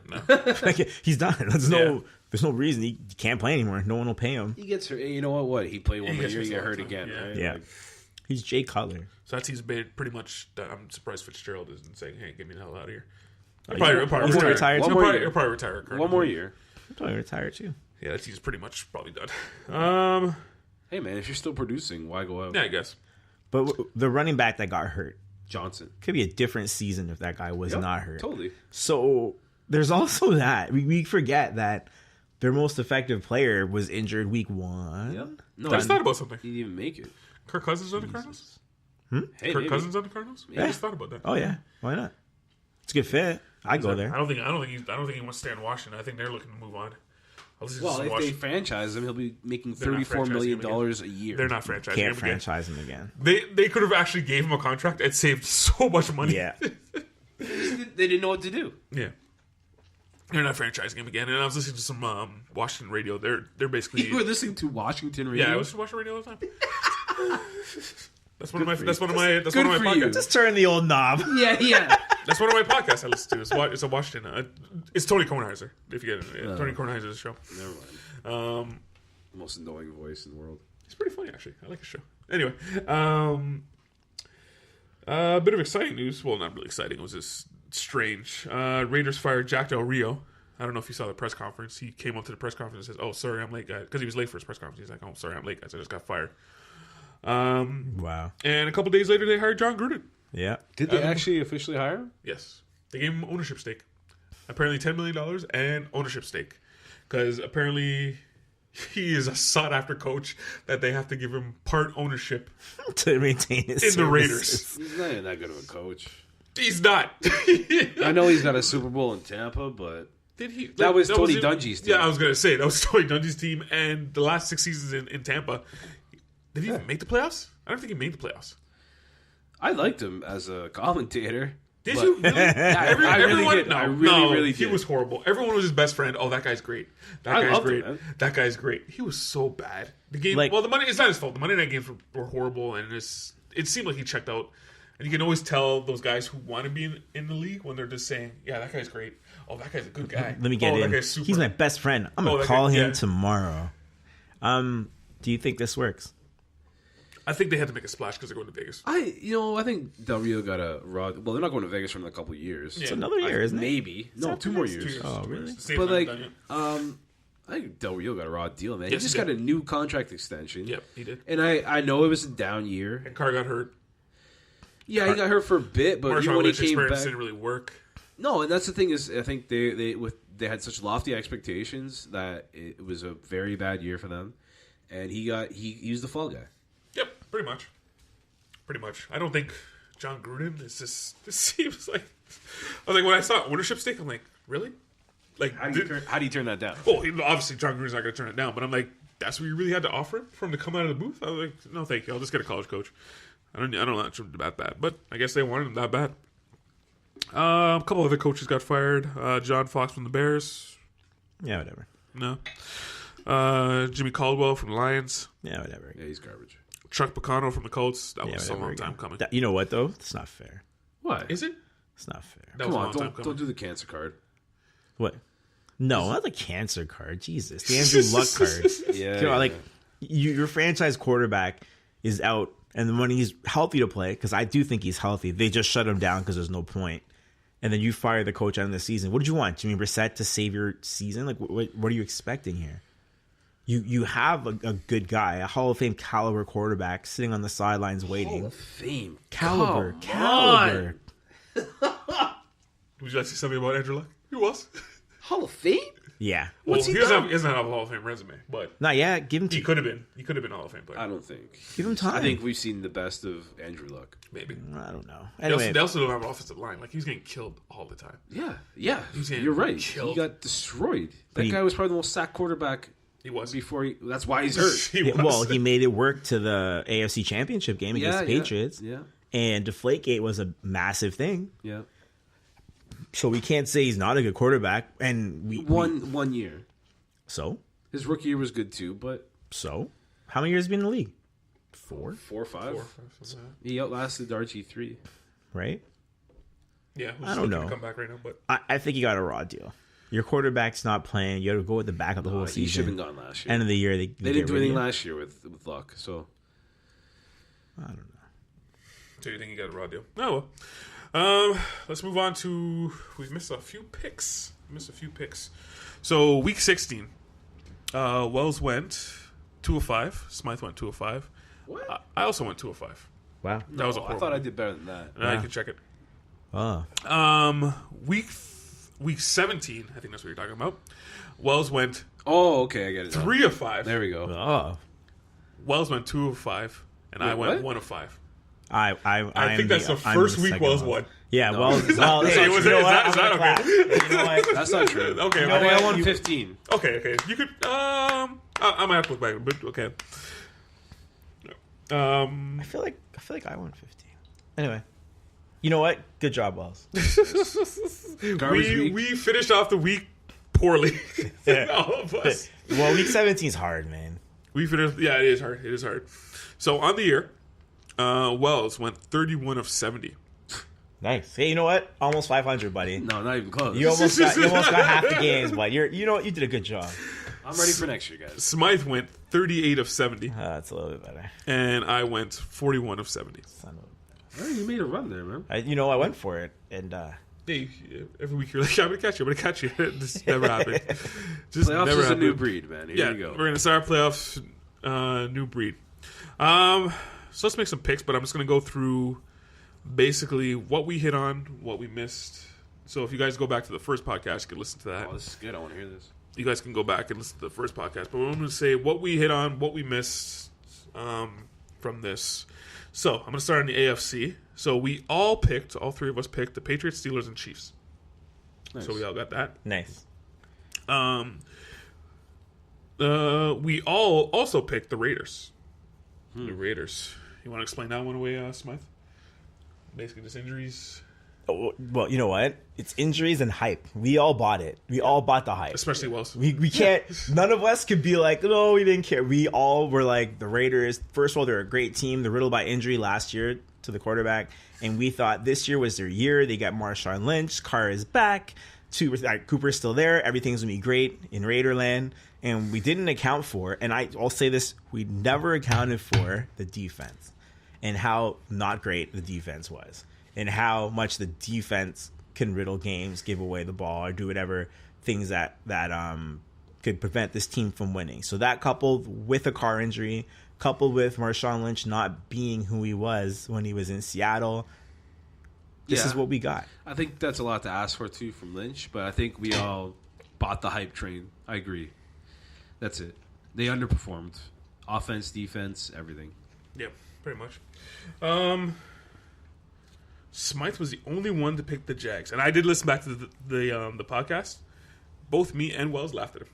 Like, he's done. There's Yeah. no reason he can't play anymore. No one will pay him. He gets hurt. You know what? He played one He more gets year, he hurt got all hurt the time. again. Yeah. Right? Yeah, Like, he's Jay Cutler. So that's he's made pretty much. I'm surprised Fitzgerald isn't saying, "Hey, get me the hell out of here." He's He'll gonna probably retire retire. too? He'll One more probably, year. he'll probably retire. Currently. one more year. He'll probably retire too. Yeah, that team's pretty much probably done. Hey man, if you're still producing, why go out? Yeah, I guess. But the running back that got hurt Johnson. could be a different season if that guy was Yep, not hurt. Totally. So there's also that we forget that their most effective player was injured week 1. Yep. No, I just thought about something. he didn't even make it. Kirk Cousins on the Cardinals. Hey, Kirk maybe. Cousins on the Cardinals. I just thought about that. Oh yeah, why not? It's a good fit. I go there. I don't think he wants to stay in Washington. I think they're looking to move on. Well, if they franchise him, he'll be making They're not $34 million franchising a year. They're not franchising. Can't him again. franchise him again. They could have actually gave him a contract and saved so much money. Yeah, They didn't know what to do. Yeah. They're not franchising him again. And I was listening to some Washington radio. They're basically You were listening to Washington radio. yeah. I was watching radio all the time. That's one of my Good for you. podcasts. just turn the old knob. Yeah. That's one of my podcasts I listen to. It's a Washington. It's Tony Kornheiser. If you get it, Tony Kornheiser's show. Never mind. Most annoying voice in the world. It's pretty funny actually. I like his show. Anyway, a bit of exciting news. Well, not really exciting. It was just strange. Raiders fired Jack Del Rio. I don't know if you saw the press conference. He came up to the press conference and says, "Oh, sorry, I'm late, guys," because he was late for his press conference. He's like, "Oh, sorry, I'm late, guys. I just got fired." Wow. And a couple days later, they hired John Gruden. Yeah. Did they actually officially hire him? Yes, they gave him ownership stake. Apparently, $10 million and ownership stake, because apparently he is a sought-after coach that they have to give him part ownership To maintain his in the Raiders. services. He's not even that good of a coach. He's not. I know he's got a Super Bowl in Tampa, but Did he? That was Tony him- Dungy's team. Yeah, I was gonna say that was Tony Dungy's team, and the last 6 seasons in Tampa. Did he even make the playoffs? I don't think he made the playoffs. I liked him as a commentator. Did but- you? Really? I really everyone, did. No, I really, really He did. was horrible. Everyone was his best friend. Oh, that guy's great. That I guy's loved him, great. man. That guy's great. He was so bad. The game. Like- well, the Monday. It's not his fault. The Monday night games were horrible, and it seemed like he checked out. And you can always tell those guys who want to be in the league when they're just saying, "Yeah, that guy's great. Oh, that guy's a good guy. Let me get oh, in. That guy's super. He's my best friend. I'm Oh, gonna that call guy- him yeah. tomorrow. Do you think this works? I think they had to make a splash because they're going to Vegas. I think Del Rio got a raw. Well, they're not going to Vegas for another couple of years. Yeah. It's another year, isn't it? Maybe. No, 2 more years. Oh, really? But like, I think Del Rio got a raw deal, man. Yes, he just he got did. a new contract extension. Yep, he did. And I know it was a down year. And Carr got hurt. Yeah, he got hurt for a bit, but even Marshawn when he Lynch came experience back, didn't really work. no. And that's the thing is, I think they had such lofty expectations that it was a very bad year for them, and he was the fall guy. Yep, pretty much. Pretty much. I don't think John Gruden is just. This seems like. I was like, when I saw ownership stake, I'm like, really? Like, How do you turn that down? well, obviously John Gruden's not going to turn it down, but I'm like, that's what you really had to offer him for him to come out of the booth? I was like, no, thank you. I'll just get a college coach. I don't want him that bad, but I guess they wanted him that bad. A couple other coaches got fired. John Fox from the Bears. Yeah, whatever. No. Jimmy Caldwell from the Lions. Yeah, whatever. Yeah, he's garbage. Chuck Picano from the Colts. That Yeah, was a whatever long time again. coming. You know what though? It's not fair. What? Is it? It's not fair. That Come was a on, long time don't coming. do the cancer card. What? No, not the cancer card. Jesus, the Andrew Luck card. Yeah, You know, like yeah. your franchise quarterback is out, and then when he's healthy to play, because I do think he's healthy, they just shut him down because there's no point. And then you fire the coach out of the season. What did you want, Jimmy Brissett, to save your season? Like, what are you expecting here? You have a good guy, a Hall of Fame caliber quarterback, sitting on the sidelines waiting. Hall of Fame. Caliber. Would you like to say something about Andrew Luck? Who was? Hall of Fame? Yeah. Well, What's he he doesn't done? have a Hall of Fame resume, but Not yet. Give him he could have been. He could have been a Hall of Fame player. I don't think. Give him time. I think we've seen the best of Andrew Luck. Maybe. I don't know. They also Anyway, don't have an offensive line. Like, he was getting killed all the time. Yeah, getting you're right. killed. He got destroyed. That he- guy was probably the most sacked quarterback He was. before he. That's why he's hurt. He was. well, he made it work to the AFC Championship game against the Patriots. Yeah, And Deflategate was a massive thing. yeah. So we can't say he's not a good quarterback. And we One year. So His rookie year was good too, but how many years has he been in the league? 4, 4 or 5. 4 or 5, something like that. He outlasted RG3. right? Yeah, who's I don't looking to know. come back right now, but I think you got a raw deal. Your quarterback's not playing. You got to go with the backup the whole He should have season. been gone last year. End of the year, they They didn't do anything last year with Luck, so I don't know. so you think you got a raw deal? Oh well. Let's move on to we've missed a few picks. So week 16, Wells went 2 of 5. Smythe went 2 of 5. what? I also went 2 of 5. Wow. That was a I horrible. thought I did better than that. I can check it. Oh. Week 17, I think that's what you're talking about. Wells went Oh, okay, I get it. now. 3 of 5. There we go. Oh. Wells went 2 of 5, and I Wait, went what? 1 of 5. I think that's the I'm first week second Wells Wells. won. Yeah, No. well, Hey, was you know it- what? is I'm that gonna clap. okay? You know what? That's not true. Okay, I think I what? won You- 15. Okay. You could. I might have to look back, but okay. I feel like I won 15. Anyway, you know what? Good job, Wells. Garbage week. we finished off the week poorly. All of us. Well, week 17 is hard, man. We finished. Yeah, it is hard. It is hard. So on the year, Wells went 31 of 70. Nice. Hey, you know what? Almost 500, buddy. No, not even close. You almost got half the games, but you know what? You did a good job. I'm ready for next year, guys. Smythe went 38 of 70, That's a little bit better. and I went 41 of 70. Son of Hey, you made a run there, man. I went for it, and Hey, every week you're like, I'm gonna catch you. This never happened. Just Playoffs never is a happened. new breed, man. Here Yeah, you go. we're gonna start our playoffs. New breed. So let's make some picks, but I'm just gonna go through basically what we hit on, what we missed. So if you guys go back to the first podcast, you can listen to that. Oh, this is good. I want to hear this. You guys can go back and listen to the first podcast. But I'm going to say what we hit on, what we missed from this. So I'm going to start on the AFC. So we all three of us picked the Patriots, Steelers, and Chiefs. Nice. So we all got that. nice. We all also picked the Raiders. The Raiders. You want to explain that one away, Smythe? Basically, just injuries, Oh, well, you know what? It's injuries and hype. We all bought it. We all bought the hype. especially Wells. We can't. None of us could be like, no, we didn't care. We all were like the Raiders. First of all, they're a great team. They're riddled by injury last year to the quarterback, and we thought this year was their year. They got Marshawn Lynch. Carr is back. Cooper's still there. Everything's gonna be great in Raiderland, and we didn't account for. And I'll say this: we never accounted for the defense and how not great the defense was, and how much the defense can riddle games, give away the ball, or do whatever things that could prevent this team from winning. So that, coupled with a Carr injury, coupled with Marshawn Lynch not being who he was when he was in Seattle, this is what we got. I think that's a lot to ask for, too, from Lynch, but I think we all bought the hype train. I agree. That's it. They underperformed. Offense, defense, everything. Yeah, pretty much. Smythe was the only one to pick the Jags, and I did listen back to the podcast. Both me and Wells laughed at him.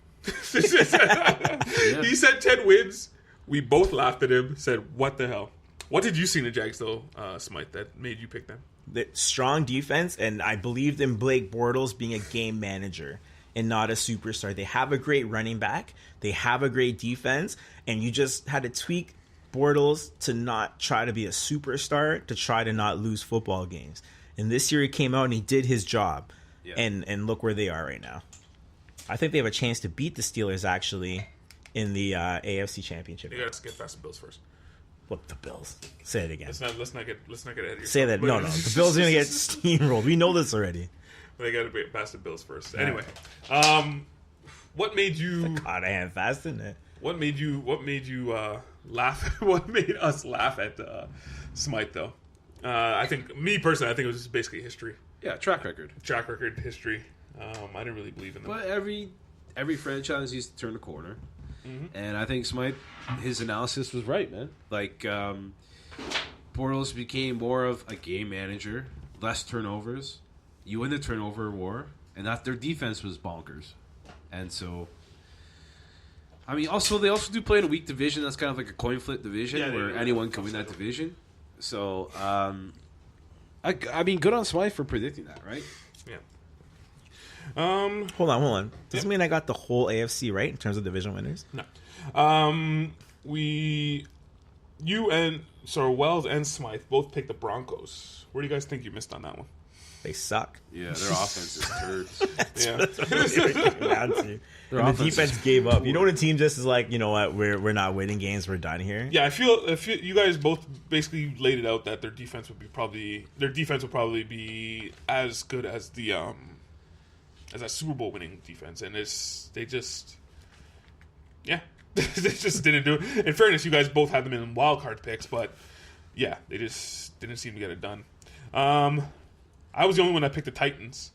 He said 10 wins. We both laughed at him. Said, "What the hell?" What did you see in the Jags though, Smythe, that made you pick them? The strong defense, and I believed in Blake Bortles being a game manager. and not a superstar. They have a great running back. They have a great defense. And you just had to tweak Bortles to not try to be a superstar, to try to not lose football games. And this year he came out and he did his job. Yeah. And look where they are right now. I think they have a chance to beat the Steelers, actually, in the AFC Championship. You got to get past the Bills first. What, the Bills? Say it again. Let's not get ahead of yourself. Say that. No. The Bills are going to get steamrolled. We know this already. They got to get past the Bills first. Anyway, what made you... God, I am fast, isn't it? What made you laugh? What made us laugh at Smythe, though? I think, me personally, I think it was just basically history. Yeah, track record, history. I didn't really believe in them. But every franchise needs to turn the corner. Mm-hmm. And I think Smythe, his analysis was right, man. Like, Bortles became more of a game manager, less turnovers. You win the turnover war, and that their defense was bonkers. And so, I mean, they also do play in a weak division. That's kind of like a coin flip division where anyone can win that division. So, I mean, good on Smythe for predicting that, right? Yeah. Hold on. Does it mean I got the whole AFC right in terms of division winners? No. You and Wells and Smythe both picked the Broncos. Where do you guys think you missed on that one? They suck. Yeah, their offense is turds. Yeah. And the defense gave up. You know when a team just is like, you know what, we're not winning games, we're done here. Yeah, I feel you guys both basically laid it out that their defense would probably be as good as the as a Super Bowl winning defense, and they just didn't do it. In fairness, you guys both had them in wild card picks, but yeah, they just didn't seem to get it done. I was the only one that picked the Titans.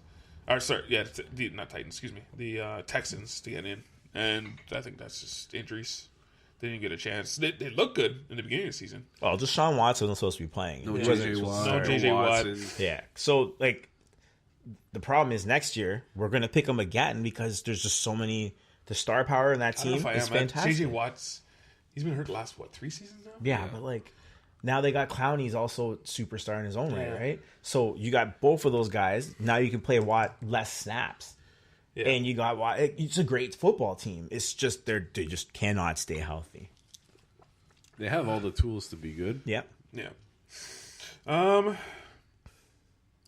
Not Titans, excuse me. The Texans to get in. And I think that's just injuries. They didn't get a chance. They looked good in the beginning of the season. Oh, Deshaun Watson wasn't supposed to be playing. No J.J. Watson. Yeah. So, like, the problem is next year, we're going to pick them again because there's just so many... The star power in that team is fantastic. J.J. Watts, he's been hurt the last, 3 seasons now? Yeah, but, like... Now they got Clowney's also a superstar in his own right? So you got both of those guys. Now you can play Watt less snaps. Yeah. And you got Watt. It's a great football team. It's just they just cannot stay healthy. They have all the tools to be good. Yep. Yeah. You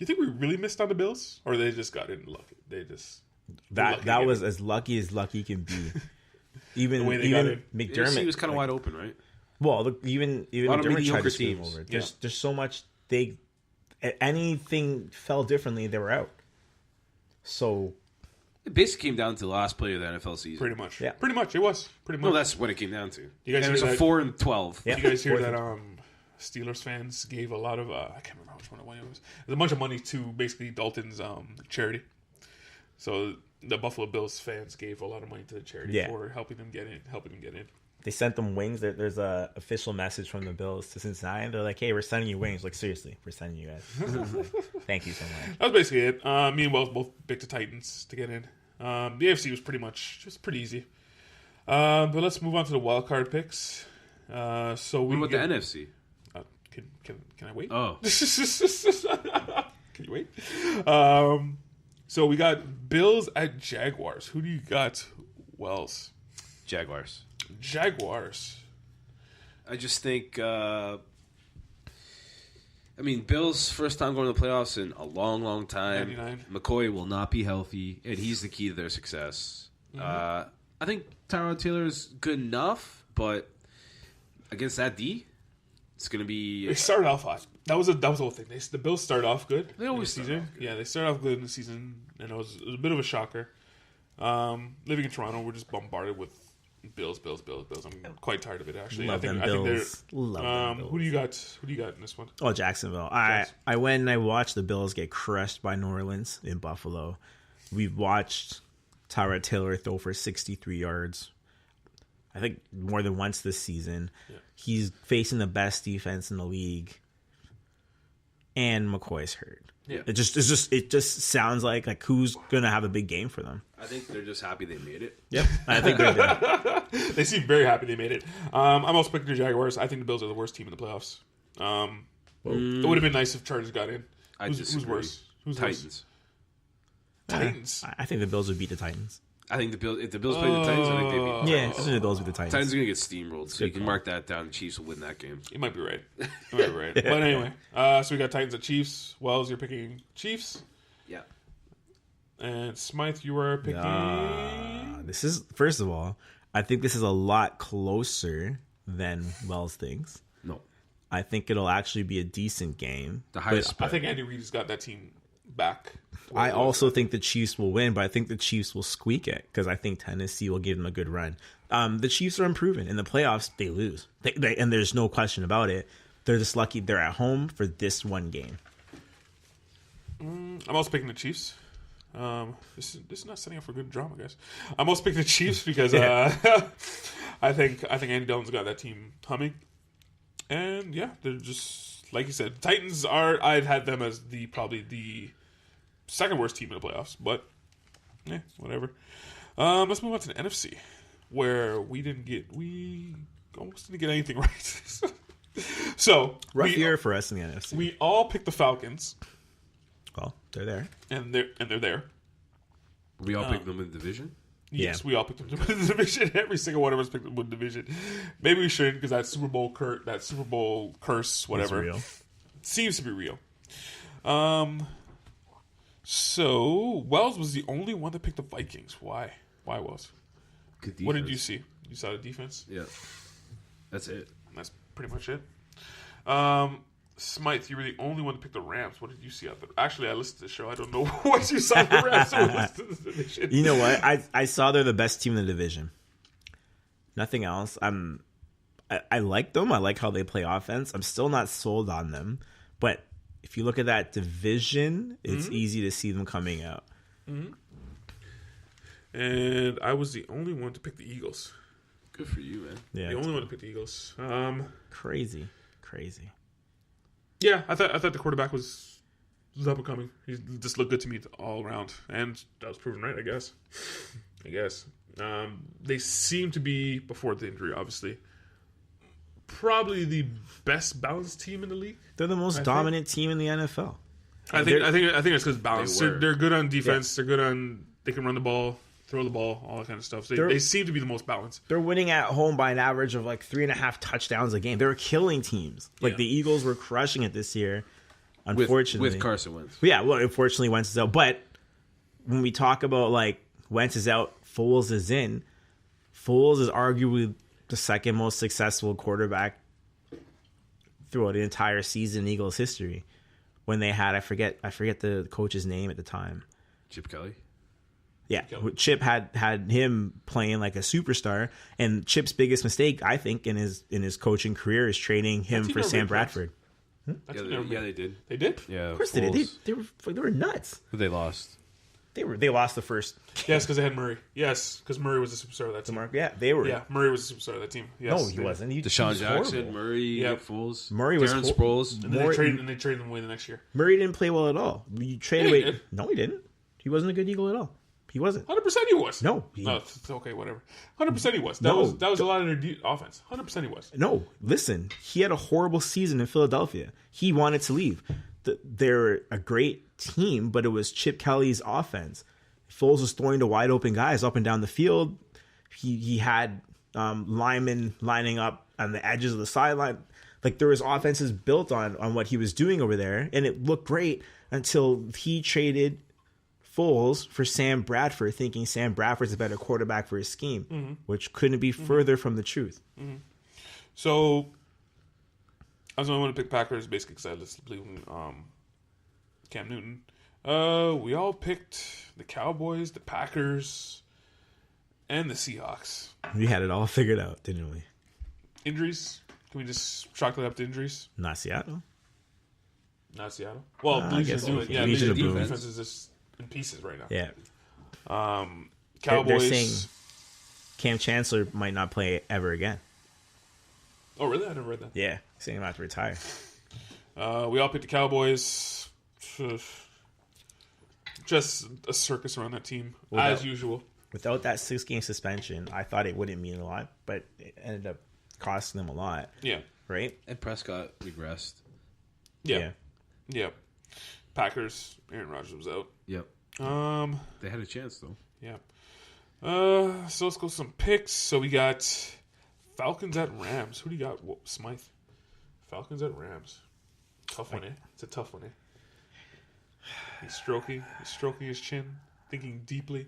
think we really missed on the Bills? Or they just got in lucky? That was as lucky can be. Even McDermott. AFC was kind of wide open, right? Well, even McDermott tried to screw him over. There's so much anything fell differently, they were out. So it basically came down to the last play of the NFL season. Pretty much. Yeah. Pretty much. It was. Pretty much. No, that's what it came down to. You guys and it was a 4-12. Yeah. You guys hear that Steelers fans gave a lot of I can't remember which one it was. There's a bunch of money to basically Dalton's charity. So the Buffalo Bills fans gave a lot of money to the charity for helping them get in. They sent them wings. There's a official message from the Bills to Cincinnati. They're like, "Hey, we're sending you wings." Like, seriously, we're sending you guys. Thank you so much. That was basically it. Me and Wells both picked the Titans to get in. The AFC was pretty easy. But let's move on to the wild card picks. So what about the NFC? Can I wait? Oh, can you wait? So we got Bills at Jaguars. Who do you got, Wells? Jaguars. I just think, Bills' first time going to the playoffs in a long, long time. 99. McCoy will not be healthy, and he's the key to their success. Mm-hmm. I think Tyrod Taylor is good enough, but against that D, it's going to be... They started off hot. That was the whole thing. The Bills started off good. They always start off good. Yeah, they started off good in the season, and it was a bit of a shocker. Living in Toronto, we're just bombarded with Bills. I'm quite tired of it, actually. Love them Bills. Who do you got in this one? Oh, Jacksonville. I went and I watched the Bills get crushed by New Orleans in Buffalo. We've watched Tyrod Taylor throw for 63 yards. I think more than once this season. Yeah. He's facing the best defense in the league. And McCoy's hurt. Yeah. It just sounds like who's gonna have a big game for them. I think they're just happy they made it. Yep, I think they did. They seem very happy they made it. I'm also picking the Jaguars. I think the Bills are the worst team in the playoffs. It would have been nice if Chargers got in. Who's worse? Who's Titans. Titans. I think the Bills would beat the Titans. I think if the Bills play the Titans, I think they beat the Titans. Yeah, I think the Bills beat the Titans. Titans are going to get steamrolled, so you can call. mark that down. The Chiefs will win that game. You might be right. You might be right. But anyway, so we got Titans at Chiefs. Wells, you're picking Chiefs. Yeah. And Smythe, you are picking... This is, first of all, I think this is a lot closer than Wells thinks. No. I think it'll actually be a decent game. The highest spread. I think Andy Reid has got that team back. I also think the Chiefs will win, but I think the Chiefs will squeak it because I think Tennessee will give them a good run. The Chiefs are improving. In the playoffs, they lose. And there's no question about it. They're just lucky they're at home for this one game. I'm also picking the Chiefs. This is not setting up for good drama, guys. I'm also picking the Chiefs because I think Andy Dalton's got that team humming. And yeah, they're just like you said. Titans are. I'd had them as probably the second worst team in the playoffs, but yeah, whatever. Let's move on to the NFC, where we almost didn't get anything right. So rough year for us in the NFC. We all picked the Falcons. Well, they're there, and they're there. We all picked them in the division. Yes, we all picked them in the division. Every single one of us picked them in the division. Maybe we shouldn't because that Super Bowl curse, whatever, real. Seems to be real. So Wells was the only one that picked the Vikings. Why? Why Wells? What did you see? You saw the defense. Yeah, that's it. That's pretty much it. Smythe, you were the only one to pick the Rams. What did you see out there? Actually, I listened to the show. I don't know what you saw the Rams to the division. You know what? I saw they're the best team in the division. Nothing else. I like them. I like how they play offense. I'm still not sold on them. But if you look at that division, it's easy to see them coming out. Mm-hmm. And I was the only one to pick the Eagles. Good for you, man. Yeah, the only one to pick the Eagles. Crazy. Yeah, I thought the quarterback was up and coming. He just looked good to me all around, and that was proven right, I guess. They seem to be, before the injury, obviously, probably the best balanced team in the league. They're the most dominant team in the NFL. I think it's because balanced. They're good on defense. Yeah. They're good on. They can run the ball, throw the ball, all that kind of stuff. So they seem to be the most balanced. They're winning at home by an average of like 3.5 touchdowns a game. They were killing teams. Like the Eagles were crushing it this year. Unfortunately, with Carson Wentz. Yeah, well, unfortunately, Wentz is out. But when we talk about like Wentz is out, Foles is in. Foles is arguably the second most successful quarterback throughout the entire season in Eagles history. When they had, I forget the coach's name at the time. Chip Kelly. Yeah, Chip had him playing like a superstar, and Chip's biggest mistake, I think, in his coaching career is trading him for Sam Bradford. Yeah, they did. They did? Yeah, of course they did. They were nuts. But they lost. They lost the first. Yes, because they had Murray. Yes, because Murray was the superstar of that team. They were. Yeah, Murray was the superstar of that team. Yes, no, he wasn't. Deshaun Jackson, Murray, Nick Foles, Murray was Darren Sproles. And they traded him away the next year. Murray didn't play well at all. You traded away. Did. No, he didn't. He wasn't a good Eagle at all. He wasn't. 100% he was. No. It's okay, whatever. 100% he was. That was a lot of their offense. 100% he was. No, listen. He had a horrible season in Philadelphia. He wanted to leave. They're a great team, but it was Chip Kelly's offense. Foles was throwing to wide open guys up and down the field. He had linemen lining up on the edges of the sideline. Like there was offenses built on what he was doing over there, and it looked great until he traded Foles for Sam Bradford, thinking Sam Bradford's a better quarterback for his scheme, which couldn't be further from the truth. So I was only want to pick Packers basically because I listened to Cam Newton. We all picked the Cowboys, the Packers, and the Seahawks. We had it all figured out, didn't we? Injuries? Can we just chalk that up to injuries? Not Seattle. Not Seattle. Well, I guess do it. Yeah, the defense is just in pieces right now. Yeah. Cowboys. They're saying Cam Chancellor might not play ever again. Oh, really? I never read that. Yeah, saying about to retire. We all picked the Cowboys. Just a circus around that team, as usual. Without that 6-game suspension, I thought it wouldn't mean a lot, but it ended up costing them a lot. Yeah. Right? And Prescott regressed. Yeah. Packers, Aaron Rodgers was out. Yep. They had a chance though. Yeah. So let's go some picks. So we got Falcons at Rams. Who do you got? Whoa, Smythe. Falcons at Rams. Tough one, eh? It's a tough one, eh? He's stroking his chin, thinking deeply.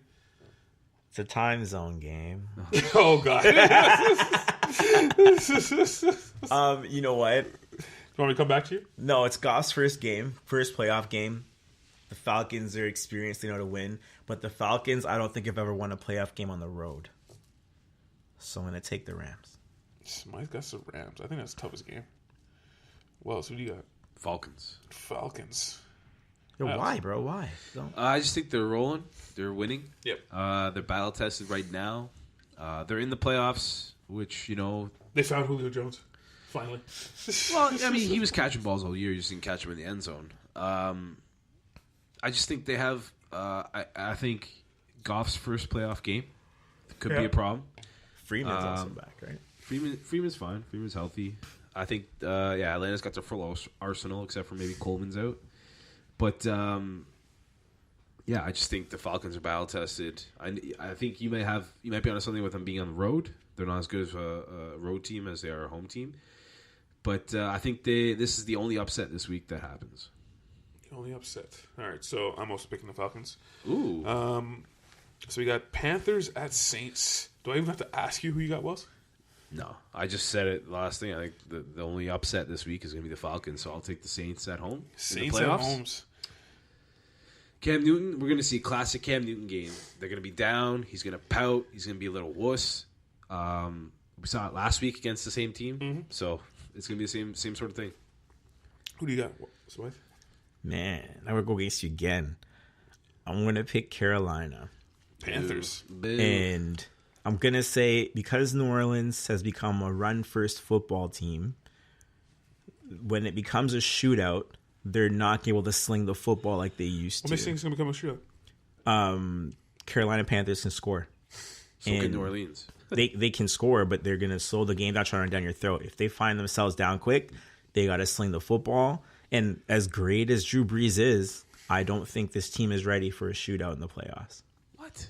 It's a time zone game. Oh God. You know what? You want me to come back to you? No, it's Goff's first playoff game. The Falcons are experienced, they know how to win. But the Falcons, I don't think have ever won a playoff game on the road. So I'm going to take the Rams. Smythe got the Rams. I think that's the toughest game. Well, so who do you got? Falcons. Yo, why, bro? Why? I just think they're rolling. They're winning. Yep. They're battle tested right now. They're in the playoffs, which, They found Julio Jones. Finally. Well, I mean, he was catching balls all year. You just didn't catch him in the end zone. I just think they have. I think Goff's first playoff game could be a problem. Freeman's also back, right? Freeman's fine. Freeman's healthy. I think. Atlanta's got their full arsenal, except for maybe Coleman's out. But I just think the Falcons are battle tested. I think you might be onto something with them being on the road. They're not as good as a road team as they are a home team. But I think this is the only upset this week that happens. The only upset. All right, so I'm also picking the Falcons. Ooh. So we got Panthers at Saints. Do I even have to ask you who you got, Wells? No, I just said it last thing. I think the only upset this week is going to be the Falcons, so I'll take the Saints at home. Saints at homes. Cam Newton, we're going to see a classic Cam Newton game. They're going to be down. He's going to pout. He's going to be a little wuss. We saw it last week against the same team, so it's going to be the same sort of thing. Who do you got, Smythe? Man, I would go against you again. I'm going to pick Carolina. Panthers. Boo. And I'm going to say, because New Orleans has become a run-first football team, when it becomes a shootout, they're not able to sling the football like they used What to. makes things going to become a shootout? Carolina Panthers can score. So can New Orleans. They can score, but they're going to slow the game down, trying to run down your throat. If they find themselves down quick, they got to sling the football. And as great as Drew Brees is, I don't think this team is ready for a shootout in the playoffs. What?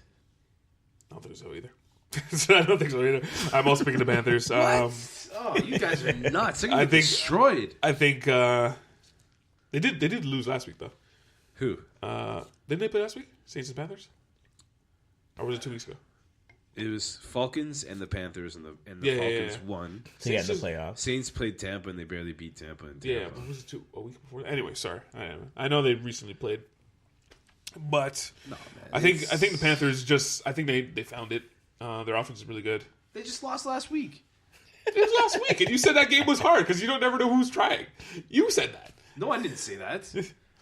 I don't think so either. I don't think so either. I'm also picking the Panthers. Oh, you guys are nuts. They're I think destroyed. I think they did lose last week though. Who? Didn't they play last week? Saints and Panthers? Or was it 2 weeks ago? It was Falcons and the Panthers, and the Falcons won. To get in the playoffs. Saints played Tampa, and they barely beat Tampa. Yeah, but was it a week before? Anyway, sorry. I know they recently played, but No, man, I think the Panthers I think they found it. Their offense is really good. they just lost last week. It was last week, and you said that game was hard because you don't never know who's trying. You said that. No, I didn't say that.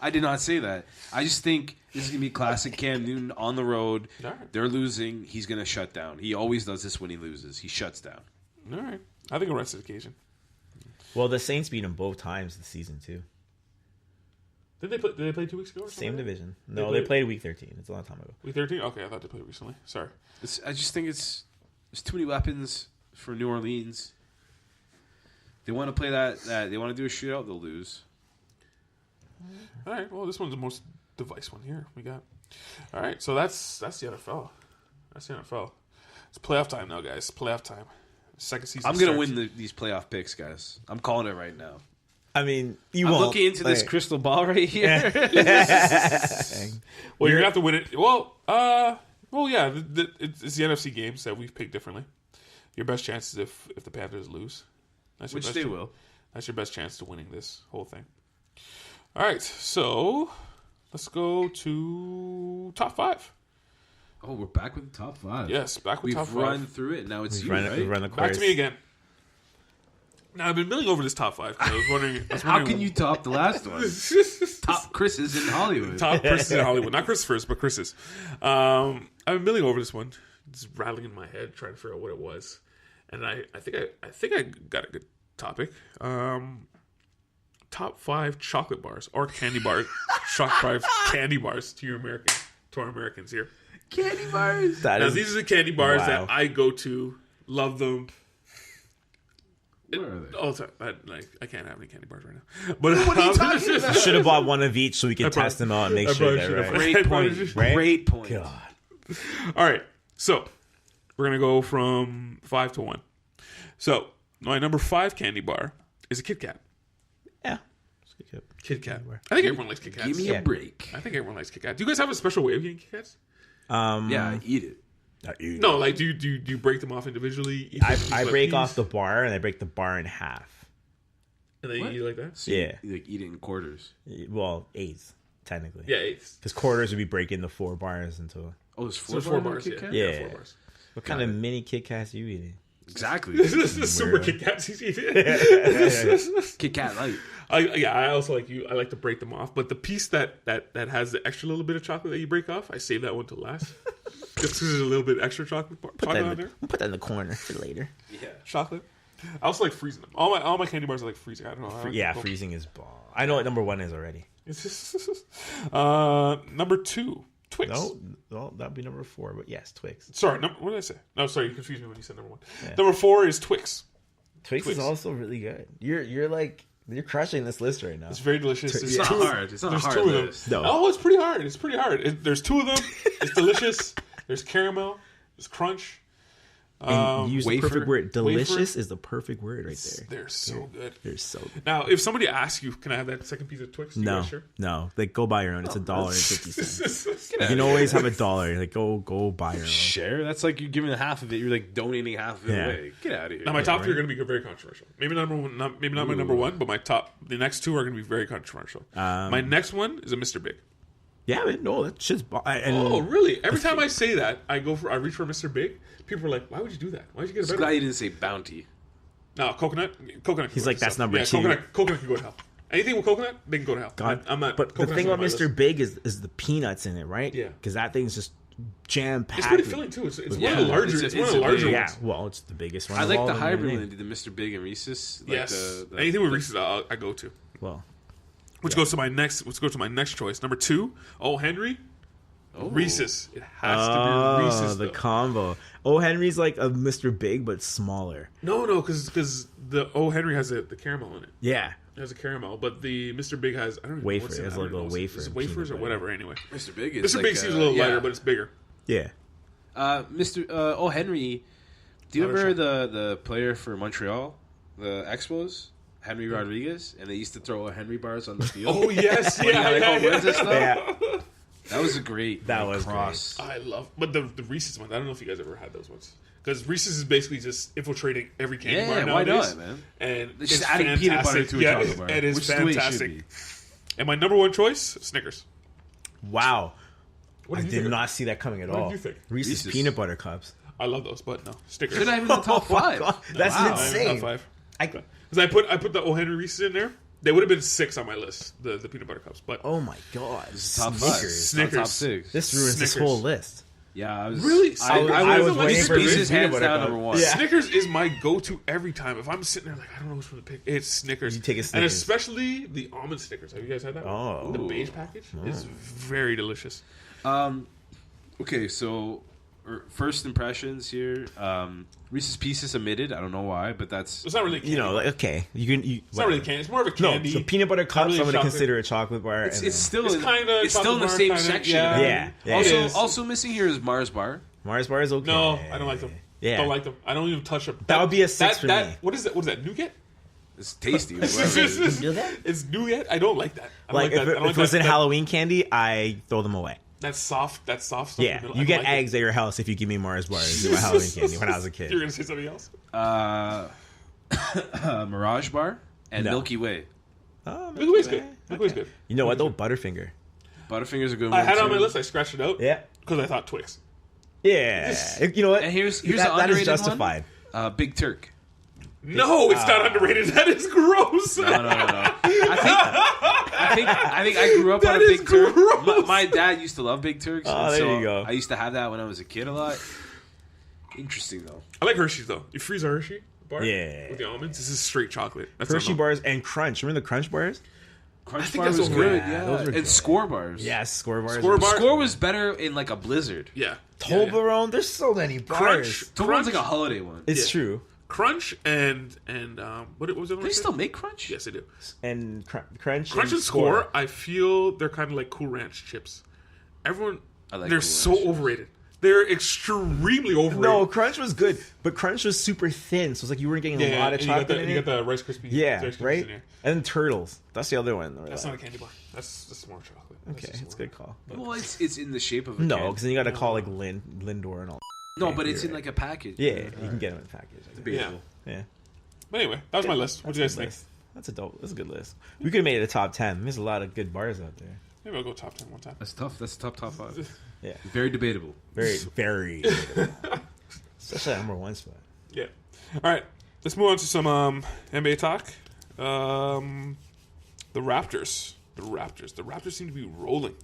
I did not say that. I just think this is going to be classic Cam Newton on the road. All right. They're losing. He's going to shut down. He always does this when he loses. He shuts down. All right. I think a rest occasion. Well, the Saints beat them both times this season, too. Did they play 2 weeks ago? Or Same something? division. No, they played week 13. It's a long time ago. Week 13? Okay, I thought they played recently. Sorry. I just think there's too many weapons for New Orleans. They want to play that they want to do a shootout, they'll lose. All right. Well, this one's the most device one here we got. All right. So that's the NFL. That's the NFL. It's playoff time now, guys. Playoff time. Second season. I'm going to starts. win these playoff picks, guys. I'm calling it right now. I mean, I'm looking into this crystal ball right here. Well, you're gonna have to win it. Well, yeah. It's the NFC games that we've picked differently. Your best chance is if the Panthers lose. That's your Which best they chance. will. That's your best chance to winning this whole thing. All right, so let's go to top 5. Oh, we're back with the top 5. Yes, back with We've top 5. run through it. Now it's you, right? We've run the Back course. to me again. Now I've been milling over this top 5. 'Cause I was wondering How can you top the last one? Top Chris's in Hollywood. top Chris's in Hollywood, not Christopher's, but Chris's. I've been milling over this one, just rattling in my head, trying to figure out what it was, and I think I got a good topic. Top 5 chocolate bars or candy bars. Top 5 candy bars to our Americans here. Candy bars. That Now is, these are the candy bars Wow. that I go to, love them. Where are they? Oh, sorry. I can't have any candy bars right now. But What are you talking about? Should have bought one of each so we could test them out and make sure they're right. Great point. Right? Great point. God. All right, so we're gonna go from 5 to 1. So my number 5 candy bar is a Kit Kat. Yeah. Kit Kat. I think everyone likes Kit Kats. Give me a break. I think everyone likes Kit Kat. Do you guys have a special way of eating Kit Kats? Yeah, eat it. No, like do you break them off individually? Eat them I like break peas? off the bar and I break the bar in half. And then you eat it like that? So Yeah. You like eat it in quarters. Well, eighths, technically. Yeah, eighths. Because quarters would be breaking the 4 bars into a... Oh, it's So 4 bars, Kit Kat? Yeah. 4 bars. What kind of mini Kit Kats are you eating? Exactly. This is super Kit Kats he's eating. Kit Kat Light. I also like you. I like to break them off, but the piece that has the extra little bit of chocolate that you break off, I save that one to last. Just because there's a little bit extra chocolate on there. We'll put that in the corner for later. Yeah. Chocolate. I also like freezing them. All my candy bars are like freezing. I don't know. I like Yeah, them. freezing is ball. I know what number 1 is already. It's just, number 2, Twix. No, well, that'd be number 4, but yes, Twix. Sorry, what did I say? No, sorry, you confused me when you said number 1. Yeah. Number 4 is Twix. Twix is also really good. You're crushing this list right now. It's very delicious. It's not hard. It's not a hard two of them. list. No. Oh, it's pretty hard. It's pretty hard. There's 2 of them. It's delicious. There's caramel. There's crunch. And you use the wafer. perfect word. Delicious is the perfect word right there. They're so good. They're so good. Now, if somebody asks you, can I have that second piece of Twix? You No, guys sure? no. Like, go buy your own. It's $1.50. You can always have $1. Like, go buy your own. Share? That's like you giving half of it. You're like donating half of it Yeah. away. Get out of here. Now, my top 3 are going to be very controversial. Maybe not my number 1, but the next 2 are going to be very controversial. My next one is a Mr. Big. Yeah, man, no, that shit's... Oh, really? Every time I say that, I reach for Mr. Big. People are like, "Why would you do that? Why would you get a I'm better?" glad you didn't say Bounty. No, coconut. Coconut. He's like, that's stuff. number 2. Coconut can go to hell. Anything with coconut, they can go to hell. God. I'm not. But the coconut's thing not about on my Mr. list. Big is the peanuts in it, right? Yeah. Because that thing's just jam-packed. It's pretty filling too. It's one of the larger. It's one of the a larger big- Yeah, ones. well, it's the biggest one. I of like all the of them, hybrid I one. think. The Mr. Big and Reese's. Like Yes. the Anything with Reese's, I go to. Well, Which goes to my next. Let's go to my next choice. Number 2. Oh, Henry. Reese's. It has to be Reese's. the though. combo. Oh, Henry's like a Mr. Big, but smaller. No, because the O Henry has the caramel in it. Yeah. It has a caramel, but the Mr. Big has I don't even Wafer. know what's in It has it. I like don't a know. wafer Is it and wafers peanut or butter. whatever. Anyway, Mr. Big is Mr. like, Big seems a little yeah. lighter, but it's bigger. Yeah. Mr. O. Henry. Do you remember the player for Montreal, the Expos, Henry Rodriguez, and they used to throw Henry bars on the field? Oh yes, Yeah, like all yeah. words and stuff. Yeah. That was a great. That like, was cross. I love, but the Reese's one. I don't know if you guys ever had those ones. Because Reese's is basically just infiltrating every candy bar Yeah, why nowadays. not, man? And It's just it's adding peanut butter fantastic. to a Yeah, chocolate bar, it is which is the way it should fantastic. be. And my number 1 choice, Snickers. Wow. What I did you did think? not see that coming at What did all. you think? Reese's Reese's. peanut butter cups. I love those, but no, Snickers. They're not even in the top Oh my 5. God, that's Wow. insane. Top 5. I, Because I put the O Henry Reese's in there. They would have been 6 on my list, the peanut butter cups. But oh my God. This is top 5. Snickers. Not top Snickers. 6. This ruins this Snickers. whole list. Yeah, I was Really? I I was was waiting waiting for for Reese's hands peanut down butter number cup. 1. Yeah. Snickers is my go-to every time. If I'm sitting there like I don't know which one to pick, it's Snickers. You take a And Snickers. especially the almond Snickers. Have you guys had that? Oh. The beige package is very delicious. Okay, so first impressions here. Reese's Pieces omitted. I don't know why, but that's It's not really candy. You know, like, okay. it's not really candy. It's more of a No, candy. so peanut butter cups, really I'm going to chocolate. consider a chocolate bar. it's, and it's still It's kinda it's still in the chocolate same bar, kinda, section. yeah. Yeah. It is. Also missing here is Mars Bar. Mars bar is okay. No, I don't like them. Yeah. Don't like them. I don't even touch them. That would be a 6 for me. What is that? What is that? Nougat? It's tasty. It's whatever. do that? It's nougat. I don't like that. I don't Like, that. if I it, don't like if it was that- in that- Halloween candy, I throw them away. That soft stuff. in Yeah. the middle. You I get don't like it. eggs at your house if you give me Mars bars in my Halloween candy when I was a kid. You're gonna say something else? Mirage Bar and No. Milky Way. Oh, Milky Way's good. Milky Way's good. You know what, though? Butterfinger. Butterfinger's a good I one. had it on too. my list. I scratched it out. Yeah. Because I thought Twix. Yeah. You know what? And here's that, the that underrated is justified. one. Big Turk. No, it's not underrated. That is gross. No. I think I grew up on a That is Big Turk. gross. My dad used to love Big Turks. Oh, and there so you go. I used to have that when I was a kid a lot. Interesting though. I like Hershey's though. You freeze a Hershey bar, Yeah. with the almonds. This is straight chocolate. That's Hershey normal. bars and Crunch. Remember the Crunch bars? Crunch think Bar that's was overrated. good. Yeah, Yeah, those were and good. Score bars. Yes, Score bars. Score bar- Score was better in like a blizzard. Yeah. Toblerone. There's so many bars. Crunch. Toblerone's like a holiday one. It's Yeah. true. Crunch and what was it? They still make Crunch? Yes, they do. And Crunch And Score, I feel they're kind of like Cool Ranch chips. Everyone, like they're Cool so Ranch. overrated. They're extremely overrated. No, Crunch was good, but Crunch was super thin, so it's like you weren't getting a lot of chocolate in you it. got the Rice Krispies. Yeah, Rice Krispies right. in there. And Turtles. That's the other one. That's not a candy bar. That's more chocolate. That's Okay, just it's a more- good call. Well, it's in the shape of a No, candy. because then you got to call like Lindor and all. No, but Okay, it's you're in right. like a package. Yeah, you can get them in a package. Debatable. Yeah. But anyway, that was my list. What do you guys think? List. That's a good list. We could have made it a top 10. There's a lot of good bars out there. Maybe I'll go top 10 one time. That's tough. That's a top 5. Yeah. Very debatable. Very. Especially that number 1 spot. Yeah. All right. Let's move on to some NBA talk. The Raptors. The Raptors seem to be rolling.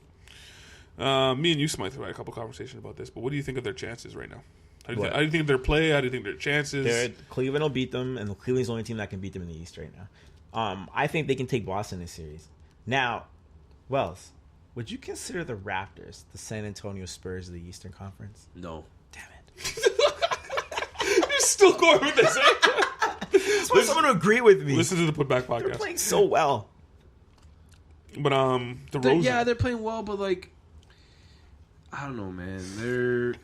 Me and you, Smythe, have had a couple conversations about this, but what do you think of their chances right now? How do you think of their play? How do you think their chances? Cleveland will beat them, and Cleveland's the only team that can beat them in the East right now. I think they can take Boston this series. Now, Wells, would you consider the Raptors the San Antonio Spurs of the Eastern Conference? No. Damn it. You're still going with this. I want someone to agree with me. Listen to the Putback They're podcast. playing so well. But DeRozan. They're playing well, but like, I don't know, man.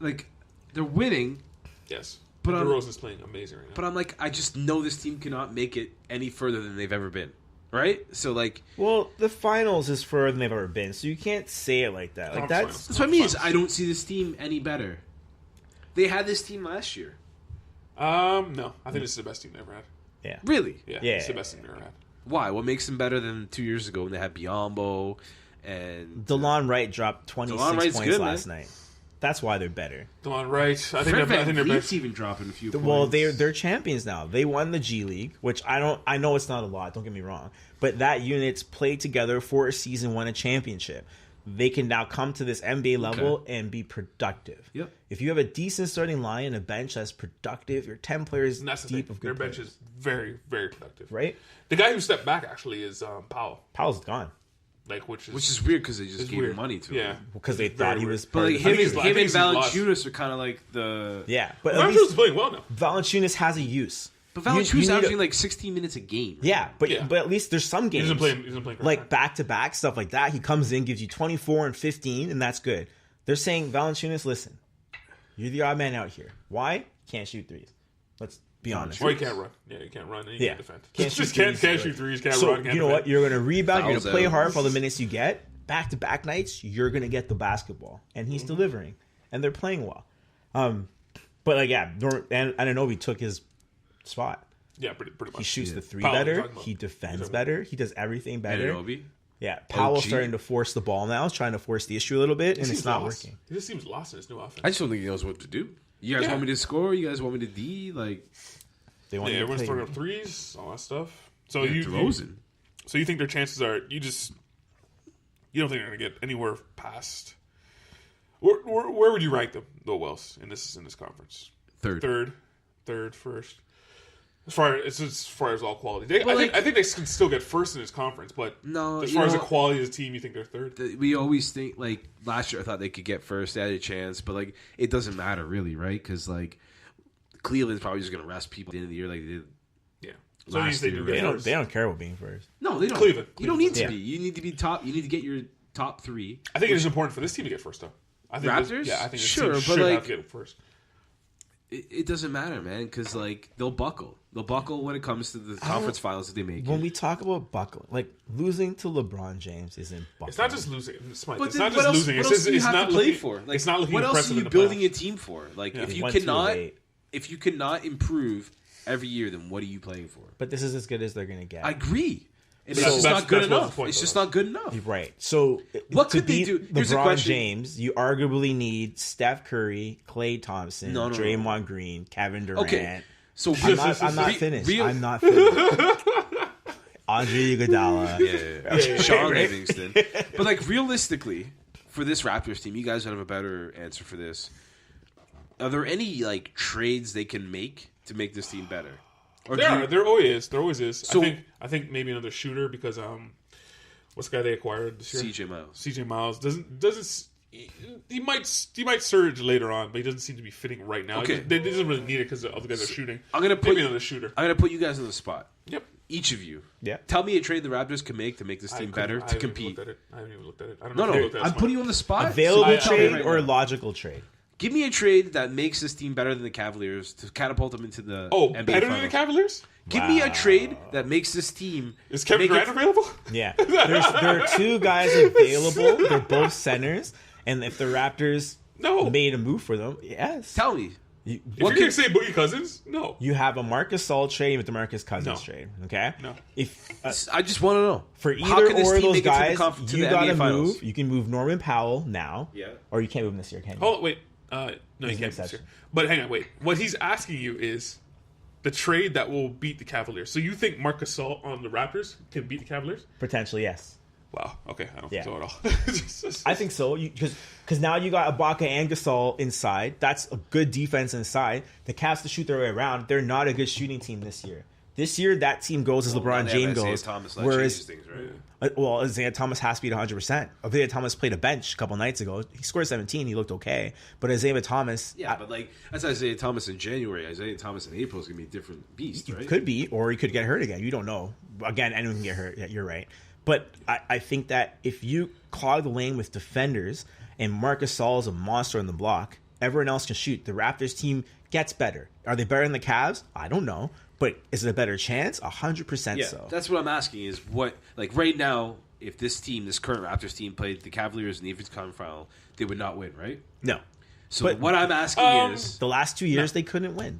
They're winning, Yes. But DeRozan's playing amazing right now. but I'm like, I just know this team cannot make it any further than they've ever been, right? So like, Well, the finals is further than they've ever been, so you can't say it like that. Like Conference that's that's what I mean. Is I don't see this team any better. They had this team last year. No. I think this is the best team they ever had. yeah. Really? Yeah. Yeah. It's the best team they ever had. Why? What makes them better than 2 years ago when they had Biombo and DeLon Wright dropped 26 DeLon Wright's points good, last man. night. That's why they're better. DeLon Wright. I think Fred they're VanVleet's best. even dropping a few points. Well, they're champions now. They won the G League, which I know it's not a lot. Don't get me wrong, but that unit's played together for a season, won a championship. They can now come to this NBA level and be productive. Yep. If you have a decent starting line and a bench that's productive, you're 10 players And that's the deep thing. of good Their bench players. is very, very productive. Right? The guy who stepped back actually is Powell. Powell's gone which is weird because they just It's gave weird. him money to Yeah. him. because they Very thought he weird. was. But part like of I the- think him he's- and he's lost. Valanciunas are kind of like the yeah, but at Valanciunas is least playing well now. Valanciunas has a use. But You Valanciunas need averaging a- like 16 minutes a game. Yeah, but Yeah. at least there's some games. He doesn't play Like back to back stuff like that. He comes in, gives you 24 and 15, and that's good. They're saying, Valanciunas, listen, you're the odd man out here. Why? Can't shoot threes. Let's be honest. Or he can't run. Yeah, he can't run and he Yeah. can't defend. Can't Just shoot can't threes. shoot threes, can't So run, can't you know defend. what? You're going to rebound. You're going Fouls to play out. hard for all the minutes you get. Back to back nights, you're going to get the basketball, and he's delivering, and they're playing well. But like yeah, and Anunoby took his spot. Yeah, pretty much. He shoots the three Powell, better. talking about. He defends Talking better. He does everything better. Anunoby. Yeah, Powell's OG. starting to force the ball now. He's trying to force the issue a little bit, and He it's seems not lost. working. He just seems lost in his new offense. I just don't think he knows what to do. You guys Yeah. want me to score? You guys want me to D? Like, They want Yeah, to everyone's play. throwing up threes, all that stuff. So DeRozan. So you think their chances are you don't think they're going to get anywhere past? Where would you rank them, though, Wells, in this conference? Third. Third, first. As far as all quality, I like- think they can still get first in this conference. But No, as you far as the know- quality of the team, you think they're third? We always think, like, last year I thought they could get first. They had a chance. But, like, it doesn't matter, really, right? Because, like, Cleveland's probably just going to rest people at the end of the year like they did. Yeah. So Last they year, do right? get first. They don't care about being first. No, they don't. Cleveland. You don't need to Yeah. be. You need to be top. You need to get your top 3. I think it is important for this team to get first, though. I think Raptors? I think this Sure, team but, should like- have to get first. It doesn't matter, man, because, like, they'll buckle. They'll buckle when it comes to the conference finals that they make. When we talk about buckling, like losing to LeBron James isn't buckling. It's not just losing. Smite. But It's then not what just else, losing. what It's else just do you it's have not to play looking, for? Like, it's not looking what else impressive are in you the building playoffs. a team for? Like, if He you went too cannot, late. if you cannot improve every year, then what are you playing for? But this is as good as they're going to get. I agree. And That's- it's just that's- not good that's what's the enough. point, It's though. just not good enough. Right. So What to could they beat do? Here's a LeBron question. James, you arguably need Steph Curry, Klay Thompson, No. Draymond Green, Kevin Durant. Okay. So I'm not re- finished. real- I'm not finished. Andre Iguodala. Yeah. Sean Livingston. But, like, realistically, for this Raptors team, you guys have a better answer for this. Are there any, like, trades they can make to make this team better? Or do you- There always is. So- I think maybe another shooter because what's the guy they acquired this year? CJ Miles. CJ Miles doesn't he might surge later on, but he doesn't seem to be fitting right now. Okay. They doesn't really need it because the other guys are shooting. I'm gonna put maybe another shooter. I'm gonna put you guys on the spot. Yep. Each of you. Yeah. Tell me a trade the Raptors can make to make this team better to compete. I haven't even looked at it. I don't No, know. no. I'm putting you on the spot. Available So tell me trade right or now. logical trade? Give me a trade that makes this team better than the Cavaliers to catapult them into the NBA better than the Finals. Cavaliers? Give me a trade that makes this team. Is Kevin make Durant available? Yeah. There are two guys available. They're both centers. And if the Raptors made a move for them, yes. Tell me. If you're going to say Boogie Cousins, no. You have a Marcus Gasol trade with the Marcus Cousins No. trade. Okay? No. If I just want to know. for How either can this or of team those make it to the guys, to you the got to NBA Finals? move. You can move Norman Powell now. Yeah. Or you can't move him this year, can you? Oh, wait. No, you There's can't. an exception. But hang on, wait. What he's asking you is the trade that will beat the Cavaliers. So you think Marc Gasol on the Raptors can beat the Cavaliers? Potentially, yes. Wow. Okay. I don't Yeah. think so at all. I think so. Because now you got Ibaka and Gasol inside. That's a good defense inside. The Cavs to shoot their way around. They're not a good shooting team this year. This year, that team goes as LeBron James goes. Whereas, things, right? Isaiah Thomas has to be at 100%. Isaiah Thomas played a bench a couple nights ago. He scored 17. He looked okay. But Isaiah Thomas... Yeah, but like that's Isaiah Thomas in January. Isaiah Thomas in April is going to be a different beast, right? Could be, or he could get hurt again. You don't know. Again, anyone can get hurt. Yeah, you're right. But I think that if you clog the lane with defenders and Marcus Gasol is a monster on the block, everyone else can shoot. The Raptors team gets better. Are they better than the Cavs? I don't know. But is it a better chance? 100% Yeah, so. that's what I'm asking is what, like right now, if this team, this current Raptors team played the Cavaliers in the Eastern Conference Final, they would not win, right? No. So But- what I'm asking is... The last 2 years, they couldn't win.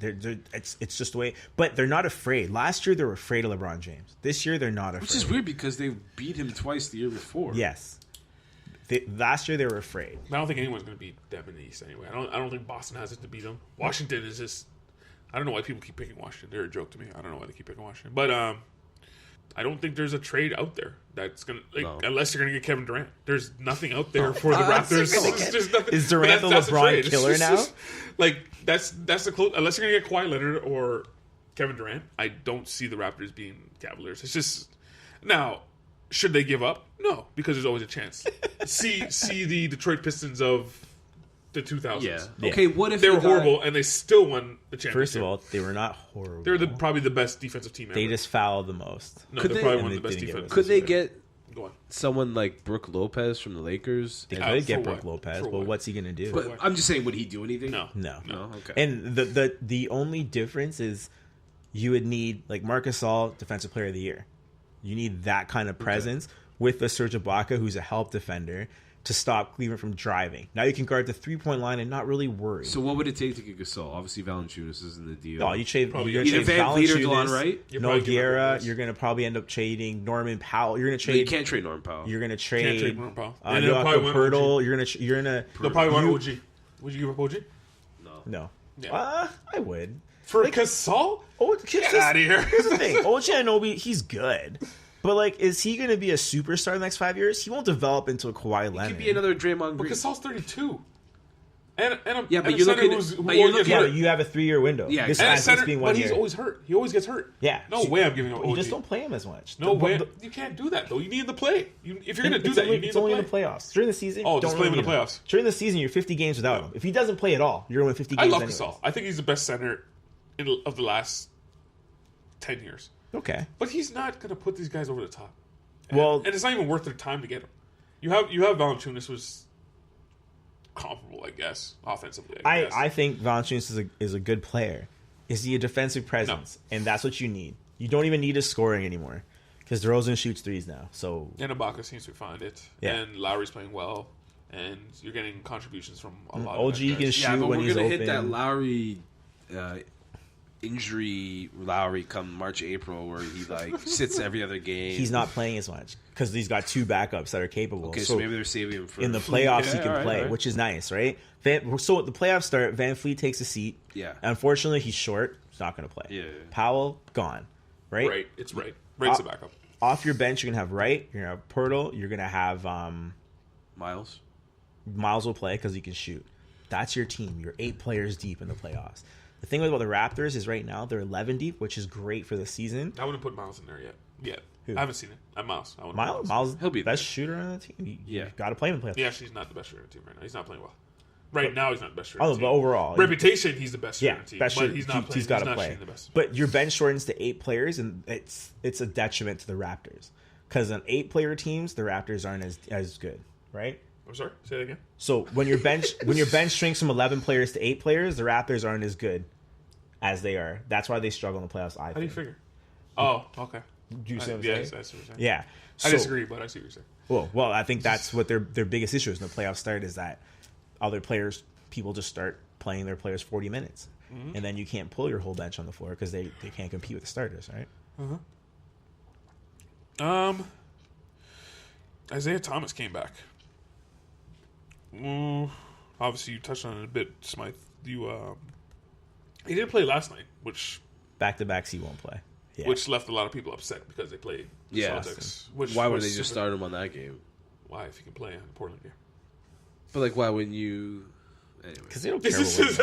It's just the way. But they're not afraid. Last year, they were afraid of LeBron James. This year, they're not afraid. Which is weird because they beat him twice the year before. Yes. Last year, they were afraid. I don't think anyone's going to beat them in the East anyway. I don't think Boston has it to beat them. Washington is just... I don't know why people keep picking Washington. They're a joke to me. I don't know why they keep picking Washington. But I don't think there's a trade out there that's going to... Unless you're going to get Kevin Durant. There's nothing out there for the Raptors. There's nothing, Is Durant the that's a LeBron trade. killer It's now? just, like, that's the close... Unless you're going to get Kawhi Leonard or Kevin Durant, I don't see the Raptors being Cavaliers. It's just... Now... Should they give up? No, because there's always a chance. see the Detroit Pistons of the 2000s. Yeah. Okay, what if They were got- horrible and they still won the championship? First of all, they were not horrible. they're probably the best defensive team ever. They just fouled the most. no, Could they're they- probably and one of they the best didn't get defenses. Could they ever. get Go on. someone like Brooke Lopez from the Lakers? They Yeah, could for get what? Brook Lopez, For but what? what's he going to do? But I'm just saying, would he do anything? No. No. No? Okay. And the only difference is you would need, like, Marcus Gasol, Defensive Player of the Year. You need that kind of presence with a Serge Ibaka, who's a help defender, to stop Cleveland from driving. Now you can guard the three-point line and not really worry. So what would it take to get Gasol? Obviously, Valanciunas is in the deal. Oh, you trade Probably you're either gonna trade Van Vliet or Valanciunas, DeLon Wright? You're No probably giving up Guerra. those. You're going to probably end up trading Norman Powell. You're going to No, you trade. can't trade Norman Powell. You're going to Can't trade. trade Norman Powell. And they'll Jakob probably want Poeltl. OG. You're gonna. They'll probably want you- OG. Would you give up OG? No. Yeah. I would. For Gasol? Oh, Get outta here. Here's the thing. OG Anunoby, he's good. But, like, is he going to be a superstar in the next 5 years? He won't develop into a Kawhi He Leonard. could be another Draymond But Green. Gasol's 32. And a, Yeah, but and a you're center looking- who but you're always gets looking Yeah, hurt. but you have a 3-year window. Yeah, This And a has center, being but 1 he's year. always hurt. He always gets hurt. Yeah. No So- way I'm giving up OG. You just don't play him as much. No way. The- You can't do that, though. You need to play. If you're going to do it's that, only, you need it's to only play. in the playoffs. During the season, Oh, don't just play him in really the need him. playoffs. During the season, you're 50 games without him. If he doesn't play at all, you're going to win 50 I games love anyways. Gasol. I think he's the best center of the last 10 years. Okay. But he's not going to put these guys over the top. Well- and it's not even worth their time to get him. You have Valanciunas was comparable, I guess, offensively. I guess. I think Valanciunas is a good player. Is he a defensive presence? And that's what you need. You don't even need his scoring anymore because DeRozan shoots threes now. So And Ibaka seems to find it. Yeah. And Lowry's playing well. And you're getting contributions from a lot OG of guys. can shoot Yeah, but when we're he's gonna open. hit that Lowry injury Lowry come March, April, where he like sits every other game. He's not playing as much because he's got 2 backups that are capable. Okay, so maybe they're saving him for in the playoffs he Yeah, can all right, play, all right. which is nice, right? So at the playoffs start, Van Fleet takes a seat. Yeah. Unfortunately, he's short. He's not going to play. Yeah. Powell gone, right? Right. It's right. Right's the backup. Off your bench, you're going to have Wright. You're going to have Poeltl. You're going to have Miles. Miles will play because he can shoot. That's your team. You're 8 players deep in the playoffs. The thing about the Raptors is right now they're 11 deep, which is great for the season. I wouldn't put Miles in there yet. yet. Who? I haven't seen it. I'm Miles. I want Miles, He'll be best there. shooter on the team. Yeah. Got to play him in the playoffs. Yeah, actually, he's not the best shooter on the team right now. He's not playing well. Right now, he's not the best shooter on the but team. overall, Reputation, he's the best shooter yeah, on the team. best But shooter. he's not playing. He's got to not play. shooting the best. But your bench shortens to 8 players, and it's a detriment to the Raptors because on 8-player teams, the Raptors aren't as good, right? I'm sorry. Say that again. So when your bench shrinks from 11 players to 8 players, the Raptors aren't as good as they are. That's why they struggle in the playoffs. How do you figure? Oh, okay. Do you see what I'm Yes, saying? I see what you're saying. Yeah. I So- disagree, but I see what you're saying. Well, I think that's what their biggest issue is in the playoffs start is that other players, people just start playing their players 40 minutes. And then you can't pull your whole bench on the floor because they can't compete with the starters, right? Isaiah Thomas came back. Obviously, you touched on it a bit, Smythe. He didn't play last night, which Back-to-backs he won't play. Yeah. which left a lot of people upset because they played the Yeah. Celtics. Which Why would was they just super- start him on that game? Why, if you can play in the Portland game? But like, why wouldn't you? Anyway, Because they don't care This what is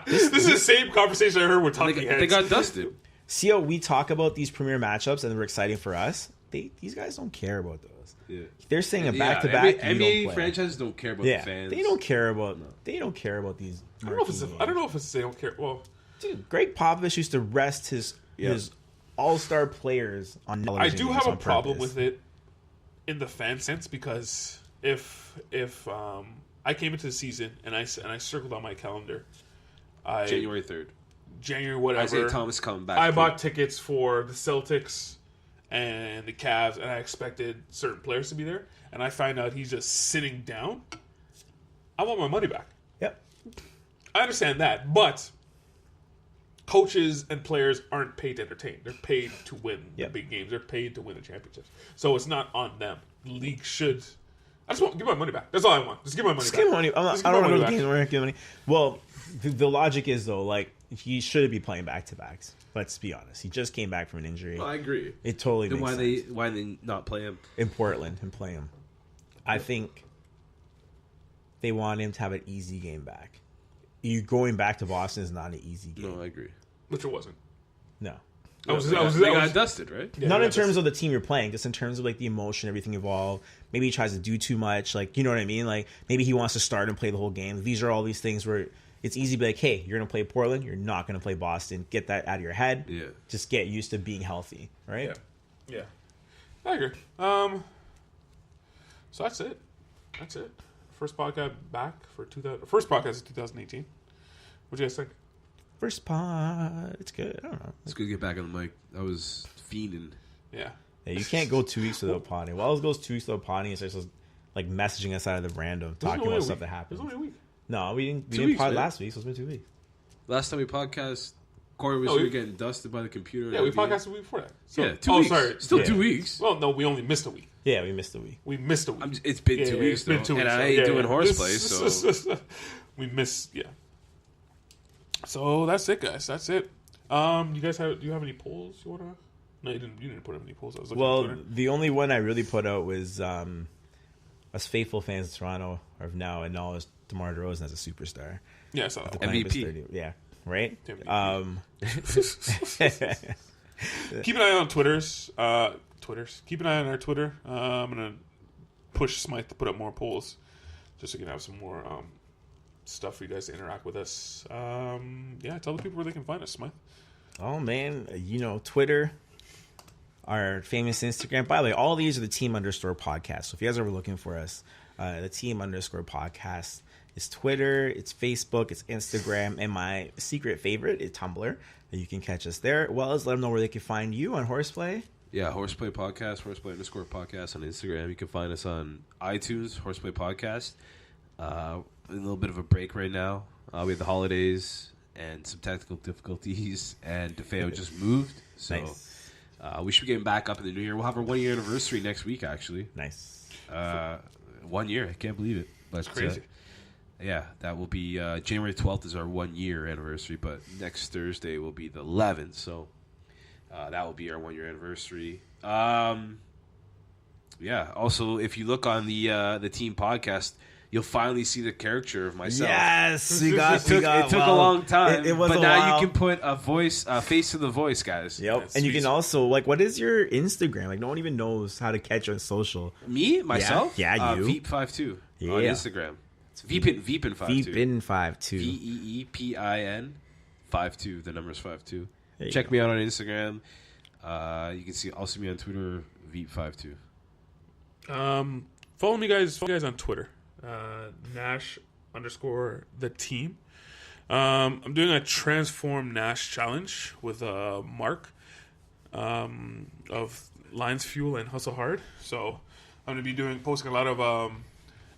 this is the same conversation I heard with Talking Heads. they got dusted. See how we talk about these premier matchups and they're exciting for us? These guys don't care about those. Yeah. They're saying a Yeah, back-to-back. NBA franchises don't care about Yeah, the fans. they don't care about. They don't care about these. I don't know if it's they don't care. Well, Dude, Greg Popovich used to rest his all-star players on. I television do games have a on problem purpose. with it in the fan sense because if I came into the season and I circled on my calendar, January 3rd. January whatever. Isaiah Thomas coming back. I bought tickets for the Celtics and the Cavs, and I expected certain players to be there, and I find out he's just sitting down. I want my money back. Yep. I understand that, but coaches and players aren't paid to entertain. They're paid to win the big games. They're paid to win the championships. So it's not on them. The league should. I just want give my money back. That's all I want. Just give my money Just back. give money. Just give I my don't know money the back. games we're not giving money. Well, the logic is though, like he shouldn't be playing back-to-backs. Let's be honest. He just came back from an injury. I agree. It totally Then makes sense. why they not play him? In Portland and play him. I think they want him to have an easy game back. You going back to Boston is not an easy game. No, I agree. Which it wasn't. No. They got dusted, right? Yeah, Not yeah, in terms of the team you're playing, just in terms of like the emotion, everything involved. Maybe he tries to do too much, like you know what I mean. Like maybe he wants to start and play the whole game. These are all these things where it's easy to be like, hey, you're gonna play Portland, you're not gonna play Boston. Get that out of your head. Yeah. Just get used to being healthy, right? Yeah. I agree. So that's it. That's it. First podcast back for 2000. First podcast is 2018. What do you guys think? First pod, it's good. I don't know. It's good to get back on the mic. I was fiending. Yeah. Yeah, you can't go 2 weeks without potting. Wells goes 2 weeks without potting and starts like messaging us out of the random, talking only about a stuff week. that It happened. was only a week. No, we didn't. We 2 didn't weeks, pod man. last week, so it's been 2 weeks. Last time we podcast, Corey was No, here getting dusted by the computer. Yeah, we podcasted the week before that. So, Yeah, 2 weeks. sorry. Still Yeah. 2 weeks. Well, no, we only missed a week. Yeah, we missed a week. We missed a week. It's been Yeah, 2 yeah, weeks, it's been though. 2 And weeks. I ain't doing horseplay, so we missed. Yeah. So that's it, guys. That's it. You guys do you have any polls you wanna? No, you didn't. You didn't put up any polls. I was looking Well, at Twitter. the only one I really put out was us faithful fans of Toronto have now acknowledged DeMar DeRozan as a superstar. Yeah, I saw that. Playing with MVP. 30 Yeah, right. MVP. Keep an eye on Twitters. Keep an eye on our Twitter. I'm gonna push Smythe to put up more polls, just so we can have some more stuff for you guys to interact with us. Yeah, tell the people where they can find us, Smythe. Oh man, Twitter, our famous Instagram. By the way, all these are the team_podcast. So if you guys are looking for us, the team_podcast is Twitter, it's Facebook, it's Instagram, and my secret favorite is Tumblr. You can catch us there. Well, as let them know where they can find you on Horseplay. Yeah, Horseplay Podcast, Horseplay_podcast on Instagram. You can find us on iTunes, Horseplay Podcast. A little bit of a break right now. We have the holidays and some technical difficulties, and DeFeo just moved. So Nice. we should be getting back up in the new year. We'll have our 1 year anniversary next week, actually. Nice. 1 year. I can't believe it. But, It's crazy. yeah, that will be January 12th is our 1 year anniversary, but next Thursday will be the 11th. So that will be our 1 year anniversary. Yeah. Also, if you look on the team podcast, you'll finally see the caricature of myself. Yes, It took a long time, It was but a now while. you can put a face to the voice, guys. Yep, That's and you sweet. can also like, what is your Instagram? Like, no one even knows how to catch you on social. Me, myself? Yeah, you. Veep52 on Yeah. Instagram. It's Veepin52. Veepin52. VEEPIN 52. The number's 52. There you Check go. me out on Instagram. You can also me on Twitter, Veep52. Follow me guys on Twitter, Nash _ the team. I'm doing a Transform Nash challenge with Mark of Lions Fuel and Hustle Hard. So I'm going to be posting a lot of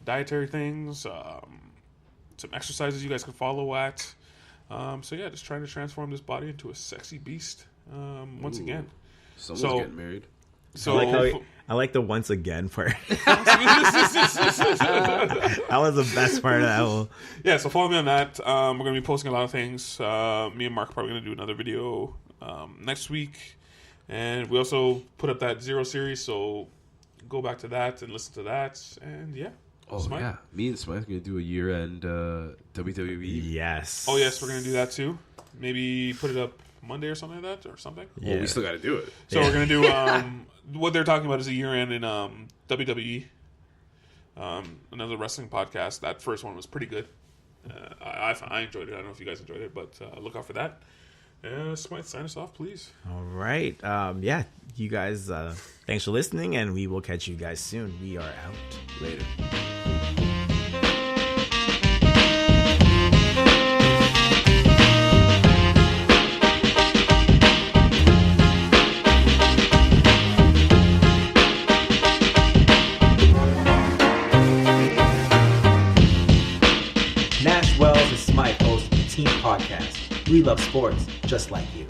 dietary things, some exercises you guys can follow at. So yeah, just trying to transform this body into a sexy beast once again. Someone's getting married. So I like the once again part. That was the best part of that whole. yeah, so follow me on that. We're going to be posting a lot of things. Me and Mark are probably going to do another video next week. And we also put up that Zero series, so go back to that and listen to that. And yeah. Oh, Smite. yeah. Me and Smite are going to do a year-end WWE. Yes. Oh, yes, we're going to do that too. Maybe put it up Monday or something like that, or something. Yeah. Well, we still got to do it. So we're going to do what they're talking about is a year-end in WWE. Another wrestling podcast. That first one was pretty good. I enjoyed it. I don't know if you guys enjoyed it, but look out for that. Smite, sign us off, please. All right. Yeah, you guys, thanks for listening, and we will catch you guys soon. We are out. Later. Nash Wells and Smite host the Team Podcast. We love sports just like you.